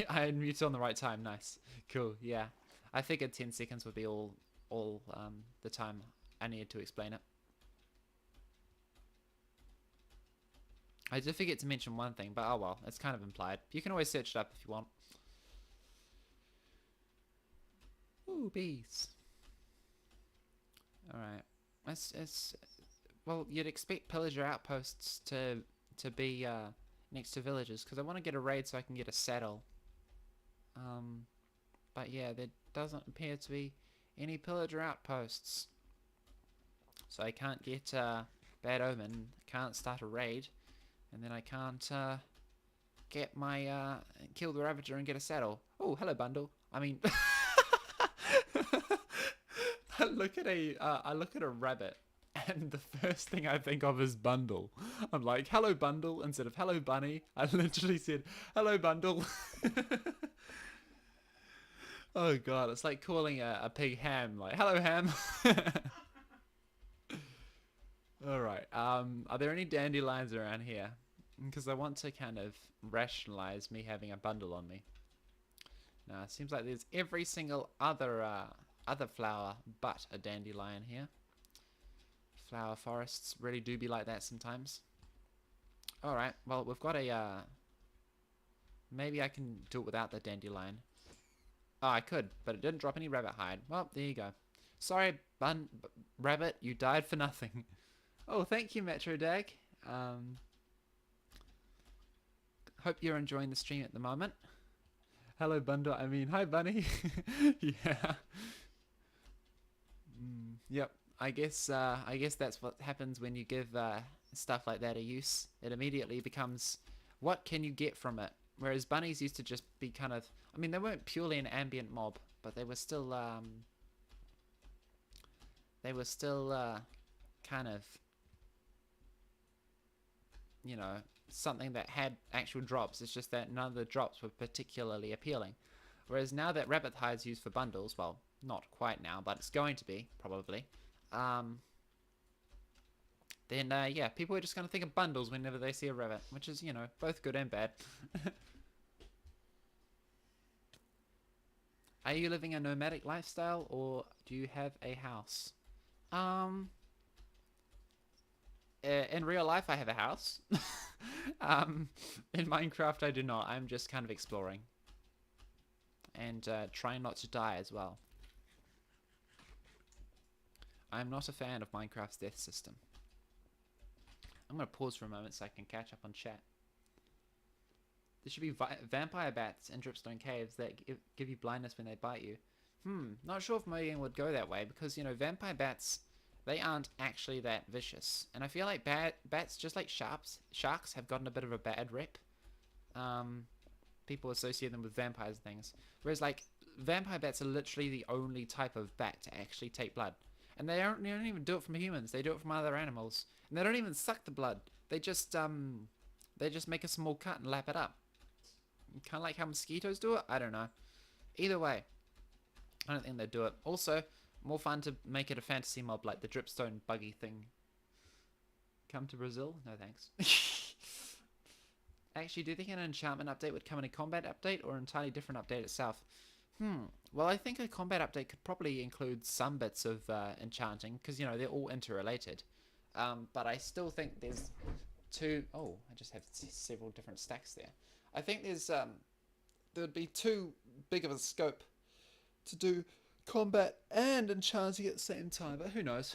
I had mute on the right time. Nice, cool. Yeah, I figured 10 seconds would be all the time I needed to explain it. I did forget to mention one thing, but oh well, it's kind of implied. You can always search it up if you want. Ooh, bees. Alright. Well, you'd expect pillager outposts to be next to villages because I want to get a raid so I can get a saddle. But yeah, there doesn't appear to be any pillager outposts. So I can't get Bad Omen, can't start a raid, and then I can't get my kill the Ravager and get a saddle. Oh, hello bundle. I mean, I look at a rabbit, and the first thing I think of is bundle. I'm like, hello bundle instead of hello bunny. I literally said hello bundle. Oh god, it's like calling a pig ham. Like, hello ham. Alright, are there any dandelions around here? Because I want to kind of rationalize me having a bundle on me. Now, it seems like there's every single other flower but a dandelion here. Flower forests really do be like that sometimes. Alright, well, we've got a, maybe I can do it without the dandelion. Oh, I could, but it didn't drop any rabbit hide. Well, there you go. Sorry, rabbit, you died for nothing. Oh, thank you, Metro Dag. Hope you're enjoying the stream at the moment. Hello, Bundle. I mean, hi, Bunny. Yeah. Yep. I guess that's what happens when you give stuff like that a use. It immediately becomes, what can you get from it? Whereas bunnies used to just be kind of, I mean, they weren't purely an ambient mob, but they were still kind of, you know, something that had actual drops. It's just that none of the drops were particularly appealing. Whereas now that rabbit hide's used for bundles, well, not quite now, but it's going to be, probably, then, yeah, people are just going to think of bundles whenever they see a rabbit, which is, you know, both good and bad. Are you living a nomadic lifestyle, or do you have a house? In real life, I have a house. In Minecraft, I do not. I'm just kind of exploring. And trying not to die as well. I'm not a fan of Minecraft's death system. I'm going to pause for a moment so I can catch up on chat. There should be vampire bats in Dripstone Caves that give you blindness when they bite you. Not sure if Mojang would go that way because, you know, vampire bats, they aren't actually that vicious. And I feel like bats, just like sharks have gotten a bit of a bad rep. People associate them with vampires and things. Whereas, like, vampire bats are literally the only type of bat to actually take blood. And they don't even do it from humans. They do it from other animals. And they don't even suck the blood. They just make a small cut and lap it up. Kind of like how mosquitoes do it? I don't know. Either way, I don't think they do it. Also, more fun to make it a fantasy mob like the Dripstone buggy thing. Come to Brazil? No thanks. Actually, do you think an enchantment update would come in a combat update or an entirely different update itself? Well, I think a combat update could probably include some bits of enchanting because, you know, they're all interrelated. But I still think there's two... Oh, I just have several different stacks there. I think there'd be too big of a scope to do combat and enchanting at the same time, but who knows?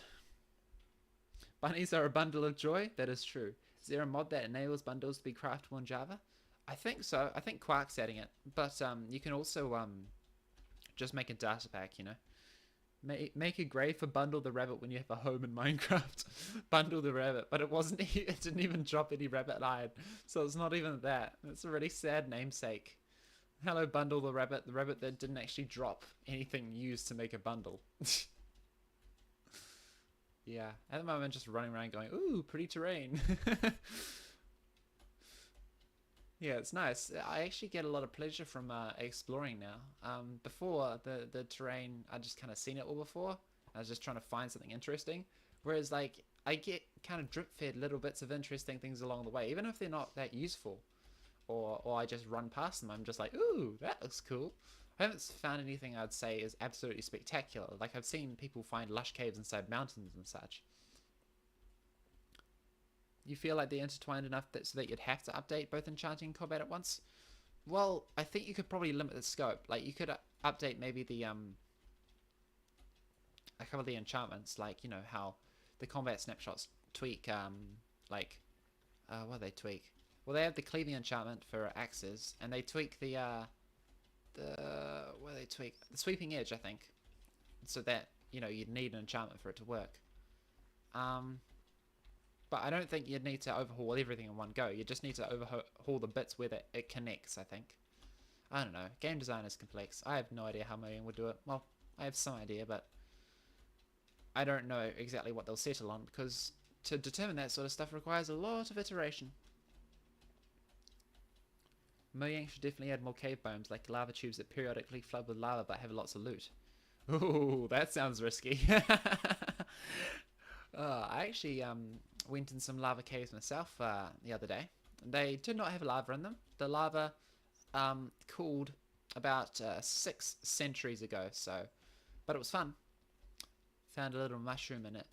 Bunnies are a bundle of joy. That is true. Is there a mod that enables bundles to be craftable in Java? I think so. I think Quark's adding it, but you can also just make a data pack, you know. Make a grave for Bundle the Rabbit when you have a home in Minecraft. Bundle the Rabbit, but it wasn't. It didn't even drop any rabbit hide, so it's not even that. It's a really sad namesake. Hello, Bundle the Rabbit that didn't actually drop anything used to make a bundle. Yeah, at the moment, just running around going, "Ooh, pretty terrain." Yeah, it's nice. I actually get a lot of pleasure from exploring now. Before, the terrain, I just kind of seen it all before. I was just trying to find something interesting. Whereas, like, I get kind of drip-fed little bits of interesting things along the way, even if they're not that useful. Or I just run past them. I'm just like, ooh, that looks cool. I haven't found anything I'd say is absolutely spectacular. Like, I've seen people find lush caves inside mountains and such. You feel like they're intertwined enough so that you'd have to update both enchanting and combat at once? Well, I think you could probably limit the scope. Like, you could update maybe the a couple of the enchantments, like, you know, how the combat snapshots tweak, what do they tweak? Well, they have the cleaving enchantment for axes, and they tweak the what do they tweak? The sweeping edge, I think, so that you'd need an enchantment for it to work. But I don't think you'd need to overhaul everything in one go. You just need to overhaul the bits where it connects, I think. I don't know. Game design is complex. I have no idea how Mojang would do it. Well, I have some idea, but I don't know exactly what they'll settle on, because to determine that sort of stuff requires a lot of iteration. Mojang should definitely add more cave biomes, like lava tubes that periodically flood with lava but have lots of loot. Ooh, that sounds risky. I actually went in some lava caves myself the other day. They did not have lava in them. The lava cooled about 6 centuries ago, but it was fun. Found a little mushroom in it,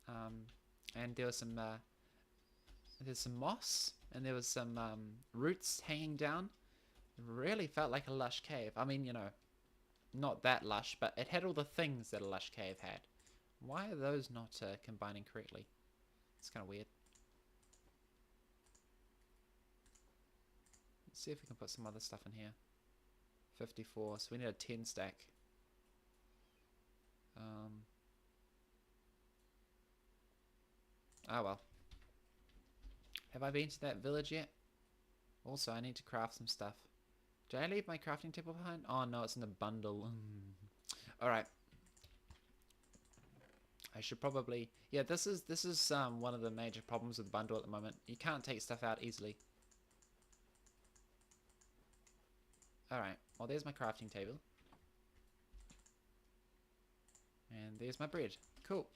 and there was there's some moss, and there was some roots hanging down. It really felt like a lush cave. I mean, not that lush, but it had all the things that a lush cave had. Why are those not combining correctly? It's kind of weird. Let's see if we can put some other stuff in here. 54, so we need a 10 stack. Oh well. Have I been to that village yet? Also, I need to craft some stuff. Did I leave my crafting table behind? Oh no, it's in the bundle. Alright. I should probably... Yeah, this is one of the major problems with the bundle at the moment. You can't take stuff out easily. Alright, well there's my crafting table. And there's my bread. Cool.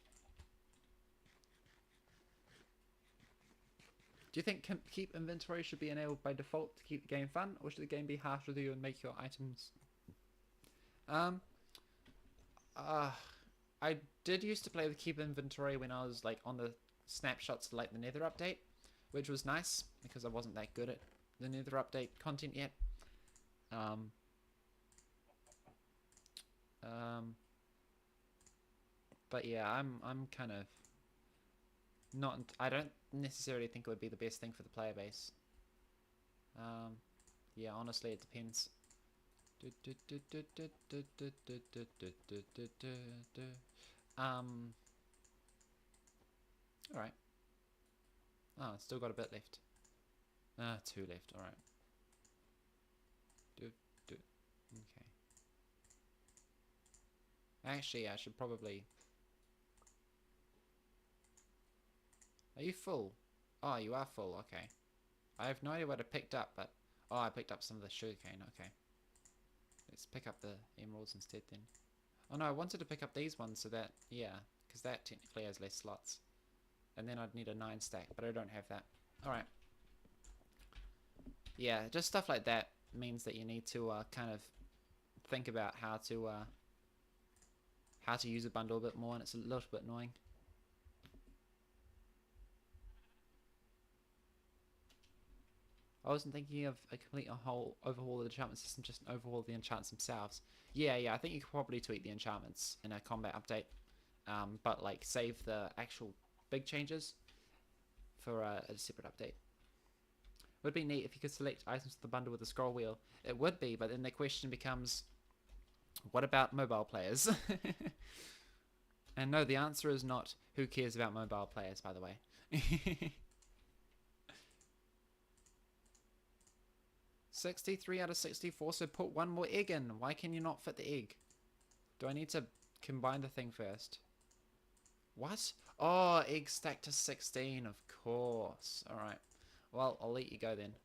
Do you think keep inventory should be enabled by default to keep the game fun, or should the game be harsh with you and make your items... I did used to play with keep inventory when I was like on the snapshots for like the Nether update, which was nice because I wasn't that good at the Nether update content yet. But yeah, I'm kind of not. I don't necessarily think it would be the best thing for the player base. Yeah, honestly, it depends. Alright. Oh, it's still got a bit left. 2 left, alright. Okay. Actually, I should probably... Are you full? Oh, you are full, okay. I have no idea what I picked up, but... Oh, I picked up some of the sugarcane, okay. Let's pick up the emeralds instead then. Oh no, I wanted to pick up these ones so that... Yeah, because that technically has less slots. And then I'd need a 9 stack, but I don't have that. Alright. Yeah, just stuff like that means that you need to kind of think about how to use a bundle a bit more, and it's a little bit annoying. I wasn't thinking of a complete overhaul of the enchantment system, just an overhaul of the enchantments themselves. Yeah, I think you could probably tweak the enchantments in a combat update, but like save the actual big changes for a separate update. Would be neat if you could select items to the bundle with the scroll wheel. It would be, but then the question becomes, what about mobile players? And no, the answer is not who cares about mobile players, by the way. 63 out of 64, so put 1 more egg in. Why can you not fit the egg? Do I need to combine the thing first? What? Oh, egg stacked to 16, of course. Alright. Well, I'll let you go then.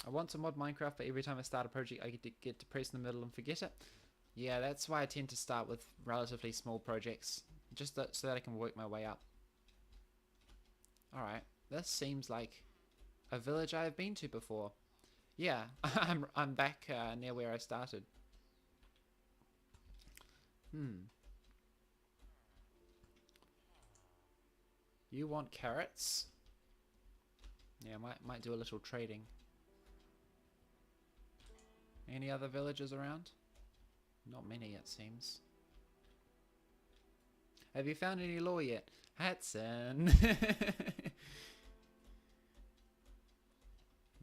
I want to mod Minecraft, but every time I start a project, I get depressed in the middle and forget it. Yeah, that's why I tend to start with relatively small projects, just so that I can work my way up. Alright, this seems like a village I have been to before. Yeah, I'm back near where I started. You want carrots? Yeah, might do a little trading. Any other villagers around? Not many, it seems. Have you found any law yet? Hatson.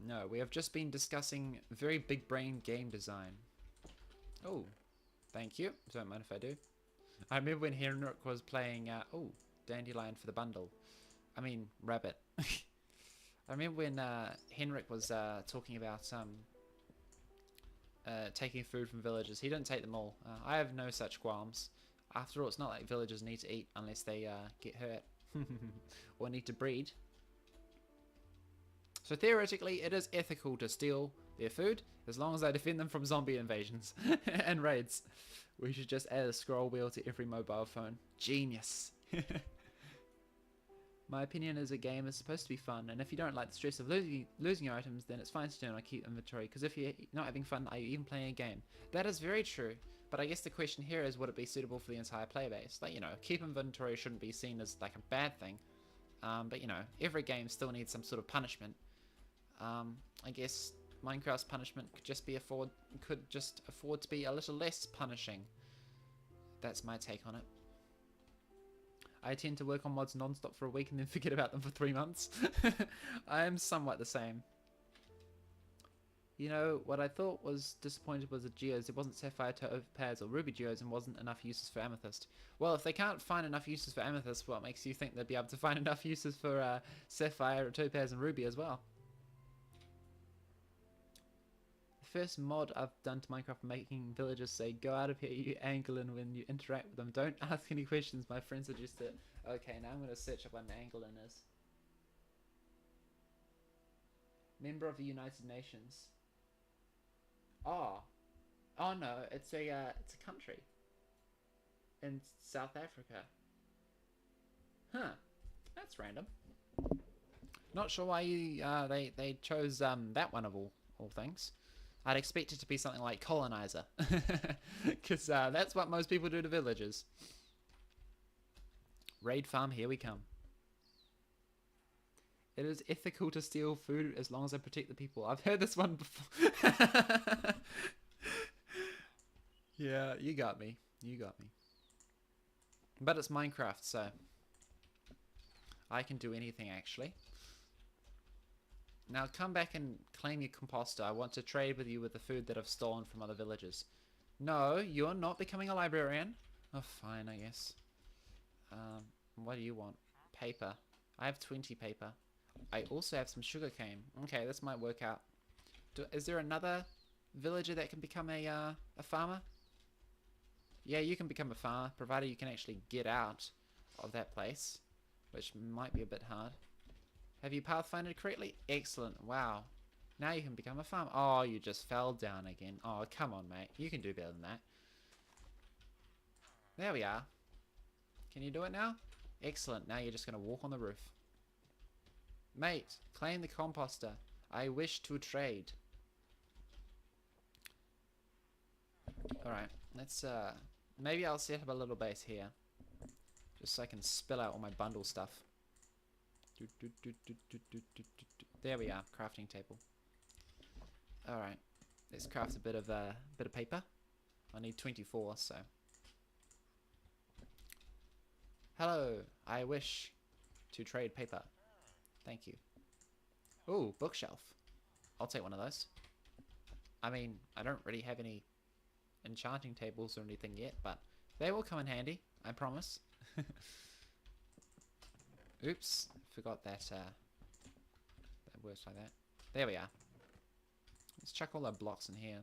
No, we have just been discussing very big brain game design. Oh, thank you. Don't mind if I do. I remember when Henrik was playing, Dandelion for the bundle. I mean, rabbit. I remember when Henrik was talking about taking food from villagers. He didn't take them all. I have no such qualms. After all, it's not like villagers need to eat unless they get hurt or need to breed. So theoretically, it is ethical to steal their food as long as they defend them from zombie invasions and raids. We should just add a scroll wheel to every mobile phone. Genius. My opinion is a game is supposed to be fun, and if you don't like the stress of losing your items, then it's fine to turn on keep inventory, because if you're not having fun, are you even playing a game? That is very true, but I guess the question here is, would it be suitable for the entire player base? Like, you know, keep inventory shouldn't be seen as like a bad thing, but you know, every game still needs some sort of punishment. I guess Minecraft's punishment could just afford to be a little less punishing. That's my take on it. I tend to work on mods non-stop for a week and then forget about them for 3 months. I am somewhat the same. You know, what I thought was disappointed was the geos. There wasn't sapphire topaz or ruby geos and wasn't enough uses for amethyst. Well, if they can't find enough uses for amethyst, what makes you think they'd be able to find enough uses for sapphire, topaz and ruby as well? First mod I've done to Minecraft making villagers say, "Go out of here, you Angolan," when you interact with them. Don't ask any questions. My friend suggested it. Okay, now I'm going to search up what an Angolan is. Member of the United Nations. Oh. Oh no, it's a country. In South Africa. Huh. That's random. Not sure why you, they chose that one of all things. I'd expect it to be something like colonizer, because that's what most people do to villagers. Raid farm, here we come. It is ethical to steal food as long as I protect the people. I've heard this one before. Yeah, you got me. You got me. But it's Minecraft, so I can do anything actually. Now come back and claim your composter. I want to trade with you with the food that I've stolen from other villagers. No, you're not becoming a librarian. Oh, fine, I guess. What do you want? Paper. I have 20 paper. I also have some sugarcane. Okay, this might work out. Is there another villager that can become a farmer? Yeah, you can become a farmer, provided you can actually get out of that place, which might be a bit hard. Have you pathfinded correctly? Excellent. Wow. Now you can become a farmer. Oh, you just fell down again. Oh, come on, mate. You can do better than that. There we are. Can you do it now? Excellent. Now you're just going to walk on the roof. Mate, claim the composter. I wish to trade. Alright, let's, maybe I'll set up a little base here. Just so I can spill out all my bundle stuff. There we are, crafting table. Alright, let's craft a bit of paper. I need 24, so. Hello, I wish to trade paper. Thank you. Ooh, bookshelf. I'll take one of those. I mean, I don't really have any enchanting tables or anything yet, but they will come in handy, I promise. Oops, forgot that that works like that. There we are. Let's chuck all our blocks in here.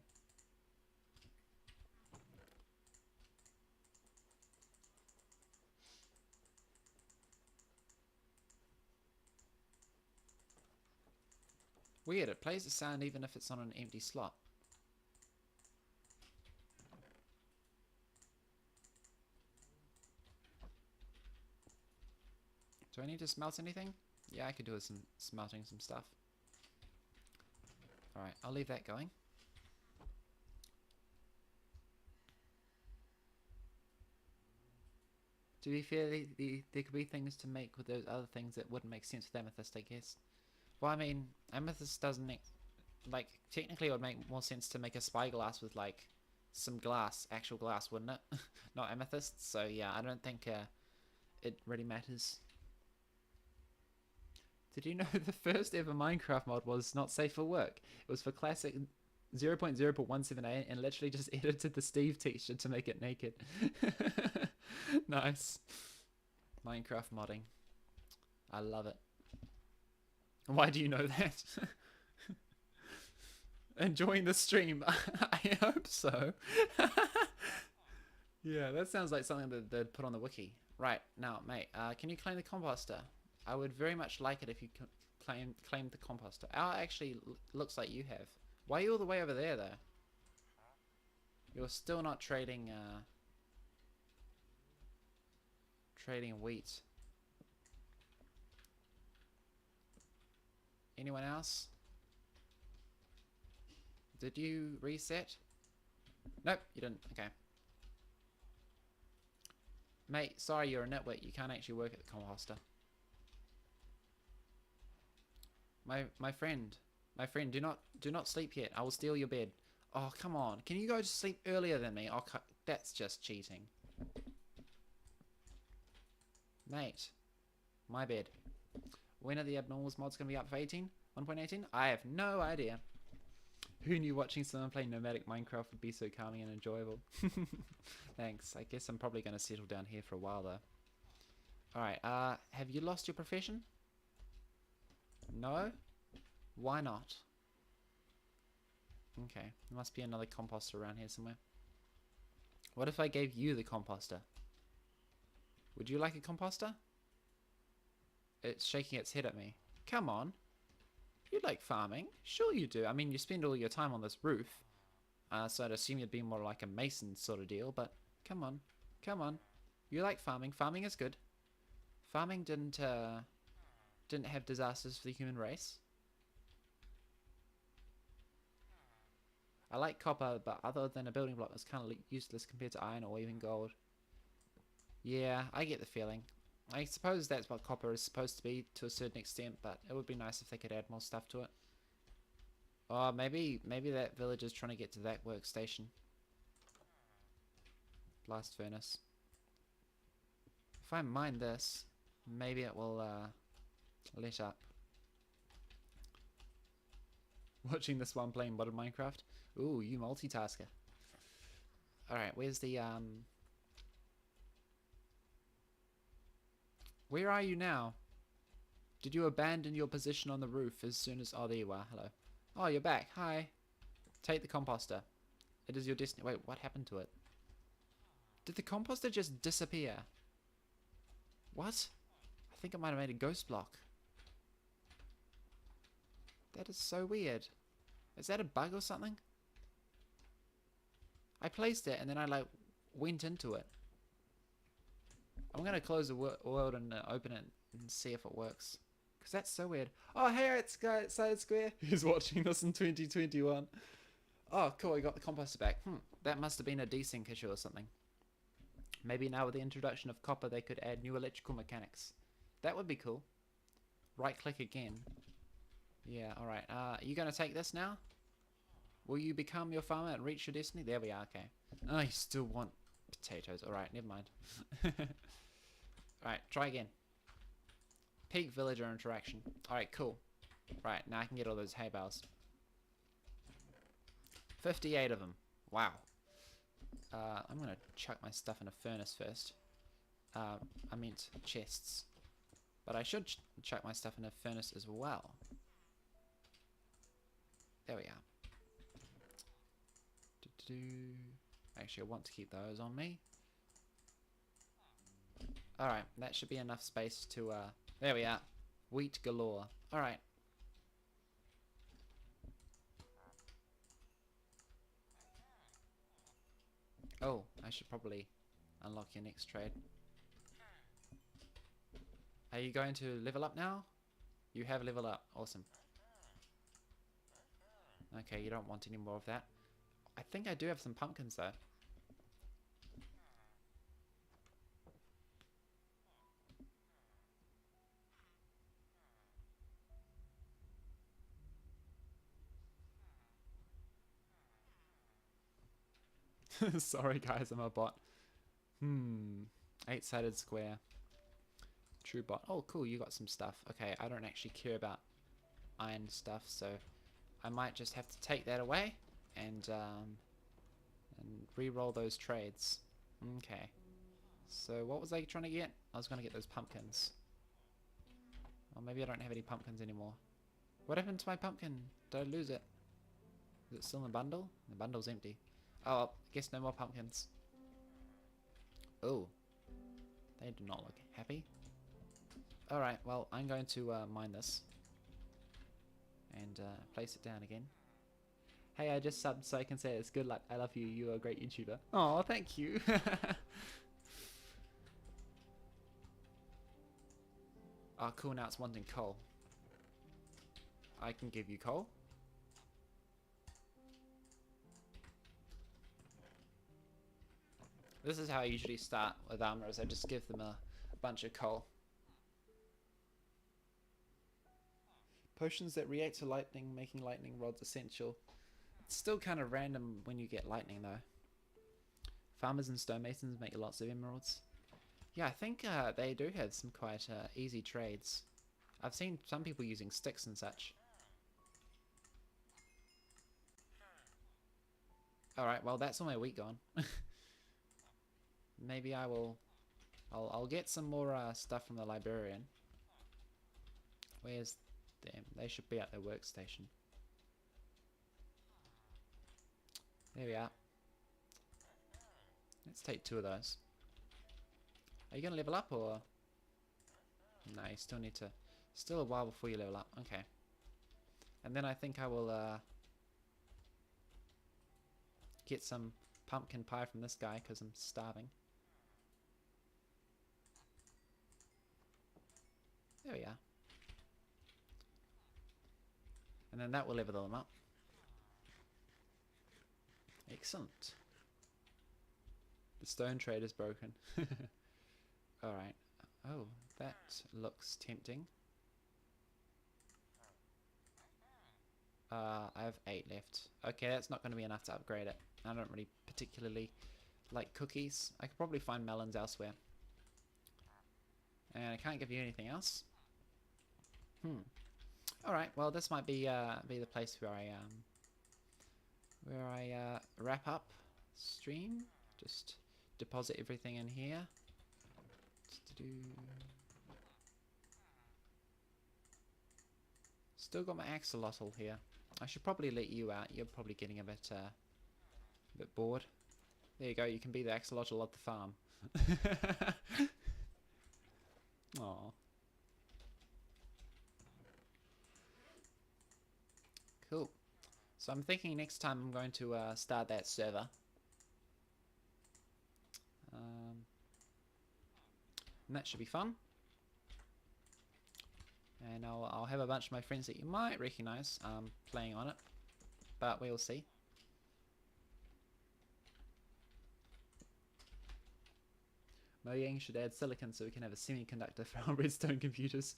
Weird, it plays a sound even if it's on an empty slot. Do I need to smelt anything? Yeah, I could do with some smelting some stuff. Alright, I'll leave that going. To be fair, there could be things to make with those other things that wouldn't make sense with amethyst, I guess. Well, I mean, amethyst doesn't make... Like, technically it would make more sense to make a spyglass with, like, some glass, actual glass, wouldn't it? Not amethyst, so yeah, I don't think it really matters. Did you know the first ever Minecraft mod was not safe for work? It was for classic 0.0.178 and literally just edited the Steve texture to make it naked. Nice. Minecraft modding. I love it. Why do you know that? Enjoying the stream? I hope so. Yeah, that sounds like something that they'd put on the wiki. Right, now, mate, can you claim the composter? I would very much like it if you claim the composter. Actually looks like you have. Why are you all the way over there, though? You're still not trading, trading wheat. Anyone else? Did you reset? Nope, you didn't. Okay. Mate, sorry, you're a nitwit. You can't actually work at the composter. My friend, do not sleep yet. I will steal your bed. Oh, come on. Can you go to sleep earlier than me? Oh, that's just cheating. Mate, my bed. When are the Abnormals mods going to be up for 18? 1.18? I have no idea. Who knew watching someone play nomadic Minecraft would be so calming and enjoyable? Thanks. I guess I'm probably going to settle down here for a while, though. Alright, have you lost your profession? No? Why not? Okay, there must be another composter around here somewhere. What if I gave you the composter? Would you like a composter? It's shaking its head at me. Come on. You like farming? Sure you do. I mean, you spend all your time on this roof. So I'd assume you'd be more like a mason sort of deal, but come on. Come on. You like farming. Farming is good. Farming didn't have disasters for the human race. I like copper, but other than a building block, it's kind of useless compared to iron or even gold. Yeah, I get the feeling. I suppose that's what copper is supposed to be to a certain extent, but it would be nice if they could add more stuff to it. Oh, maybe that village is trying to get to that workstation. Blast furnace. If I mine this, maybe it will let up. Watching this one playing modded Minecraft. Ooh, you multitasker. Alright, where's the where are you now? Did you abandon your position on the roof as soon as... Oh, there you are. Hello. Oh, you're back. Hi. Take the composter. It is your destiny. Wait, what happened to it? Did the composter just disappear? What? I think I might have made a ghost block. That is so weird. Is that a bug or something? I placed it and then I like went into it. I'm gonna close the world and open it and see if it works. Because that's so weird. Oh, hey, it's Side Square. He's watching this in 2021. Oh, cool, I got the composter back. That must have been a desync issue or something. Maybe now with the introduction of copper they could add new electrical mechanics. That would be cool. Right click again. Yeah, alright. Are you gonna take this now? Will you become your farmer and reach your destiny? There we are, okay. Oh, you still want potatoes. Alright, never mind. Alright, try again. Peak villager interaction. Alright, cool. Right, now I can get all those hay bales. 58 of them. Wow. I'm gonna chuck my stuff in a furnace first. I meant chests. But I should chuck my stuff in a furnace as well. There we are. Actually, I want to keep those on me. Alright, that should be enough space to, there we are. Wheat galore. Alright. Oh, I should probably unlock your next trade. Are you going to level up now? You have leveled up. Awesome. Okay, you don't want any more of that. I think I do have some pumpkins though. Sorry guys, I'm a bot. 8-sided square. True bot. Oh, cool. You got some stuff. Okay, I don't actually care about iron stuff, so I might just have to take that away and re-roll those trades. Okay. So what was I trying to get? I was going to get those pumpkins. Or maybe I don't have any pumpkins anymore. What happened to my pumpkin? Did I lose it? Is it still in the bundle? The bundle's empty. Oh, I guess no more pumpkins. Oh. They do not look happy. Alright, well, I'm going to mine this. And place it down again. Hey, I just subbed so I can say it's good luck. I love you. You're a great YouTuber. Oh, thank you. Oh, cool. Now it's wanting coal. I can give you coal. This is how I usually start with armorers. I just give them a bunch of coal. Potions that react to lightning, making lightning rods essential. It's still kind of random when you get lightning though. Farmers and stonemasons make lots of emeralds. Yeah, I think they do have some quite easy trades. I've seen some people using sticks and such. Alright, well that's all my wheat gone. Maybe I'll get some more stuff from the librarian. Where's them? They should be at their workstation. There we are. Let's take 2 of those. Are you going to level up or? No, you still need to. Still a while before you level up. Okay. And then I think I will get some pumpkin pie from this guy because I'm starving. There we are. And then that will level them up. Excellent. The stone trade is broken. Alright. Oh, that looks tempting. I have 8 left. Okay, that's not going to be enough to upgrade it. I don't really particularly like cookies. I could probably find melons elsewhere. And I can't give you anything else. Alright, well this might be the place where I wrap up stream. Just deposit everything in here. Still got my axolotl here. I should probably let you out. You're probably getting a bit bored. There you go. You can be the axolotl at the farm. Aww. Cool. So I'm thinking next time I'm going to start that server. And that should be fun. And I'll have a bunch of my friends that you might recognize playing on it. But we'll see. Mojang should add silicon so we can have a semiconductor for our redstone computers.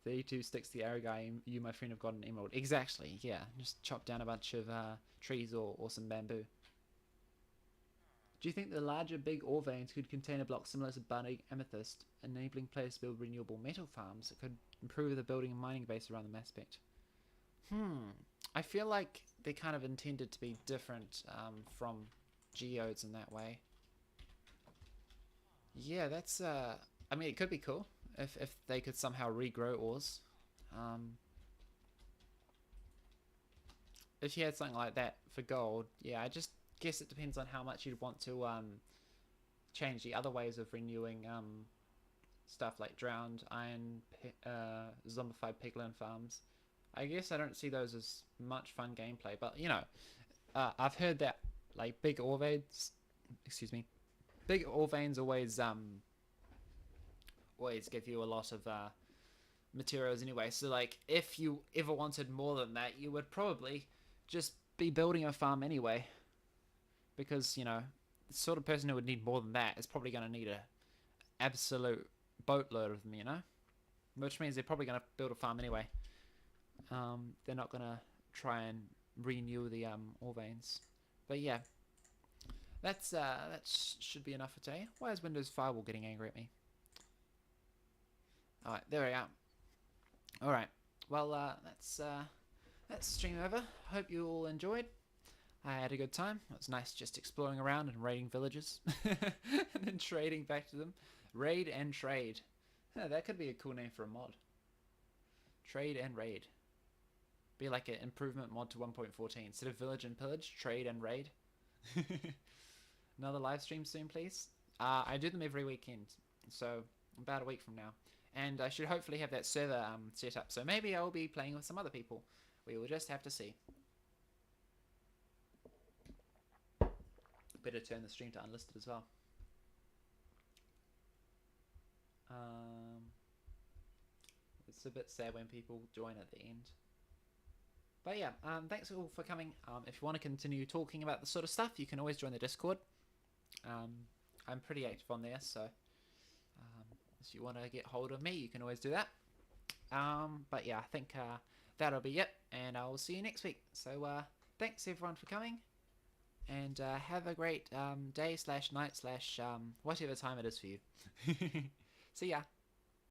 32 sticks the arrow guy, you my friend have got an emerald. Exactly, yeah. Just chop down a bunch of trees or some bamboo. Do you think the larger big ore veins could contain a block similar to budding amethyst, enabling players to build renewable metal farms that could improve the building and mining base around them aspect? I feel like they're kind of intended to be different from geodes in that way. Yeah, that's I mean, it could be cool if they could somehow regrow ores. If you had something like that for gold, yeah, I just guess it depends on how much you'd want to change the other ways of renewing stuff like drowned iron, zombified piglin farms. I guess I don't see those as much fun gameplay, but you know, I've heard that like big ore veins, big ore veins always give you a lot of materials anyway. So like, if you ever wanted more than that, you would probably just be building a farm anyway. Because, you know, the sort of person who would need more than that is probably going to need a absolute boatload of them, you know? Which means they're probably going to build a farm anyway. They're not going to try and renew the ore veins. But yeah, Should be enough for today. Why is Windows Firewall getting angry at me? All right, there we are. All right. Well, that's stream over. Hope you all enjoyed. I had a good time. It was nice just exploring around and raiding villages, and then trading back to them. Raid and trade. Yeah, that could be a cool name for a mod. Trade and raid. Be like an improvement mod to 1.14. Instead of village and pillage, trade and raid. Another live stream soon, please. I do them every weekend, so about a week from now. And I should hopefully have that server set up. So maybe I will be playing with some other people. We will just have to see. Better turn the stream to unlisted as well. It's a bit sad when people join at the end. But yeah, thanks all for coming. If you want to continue talking about this sort of stuff, you can always join the Discord. I'm pretty active on there, so if you want to get hold of me, you can always do that. But yeah, I think that'll be it, and I will see you next week. So thanks everyone for coming, and have a great day / night / whatever time it is for you. See ya.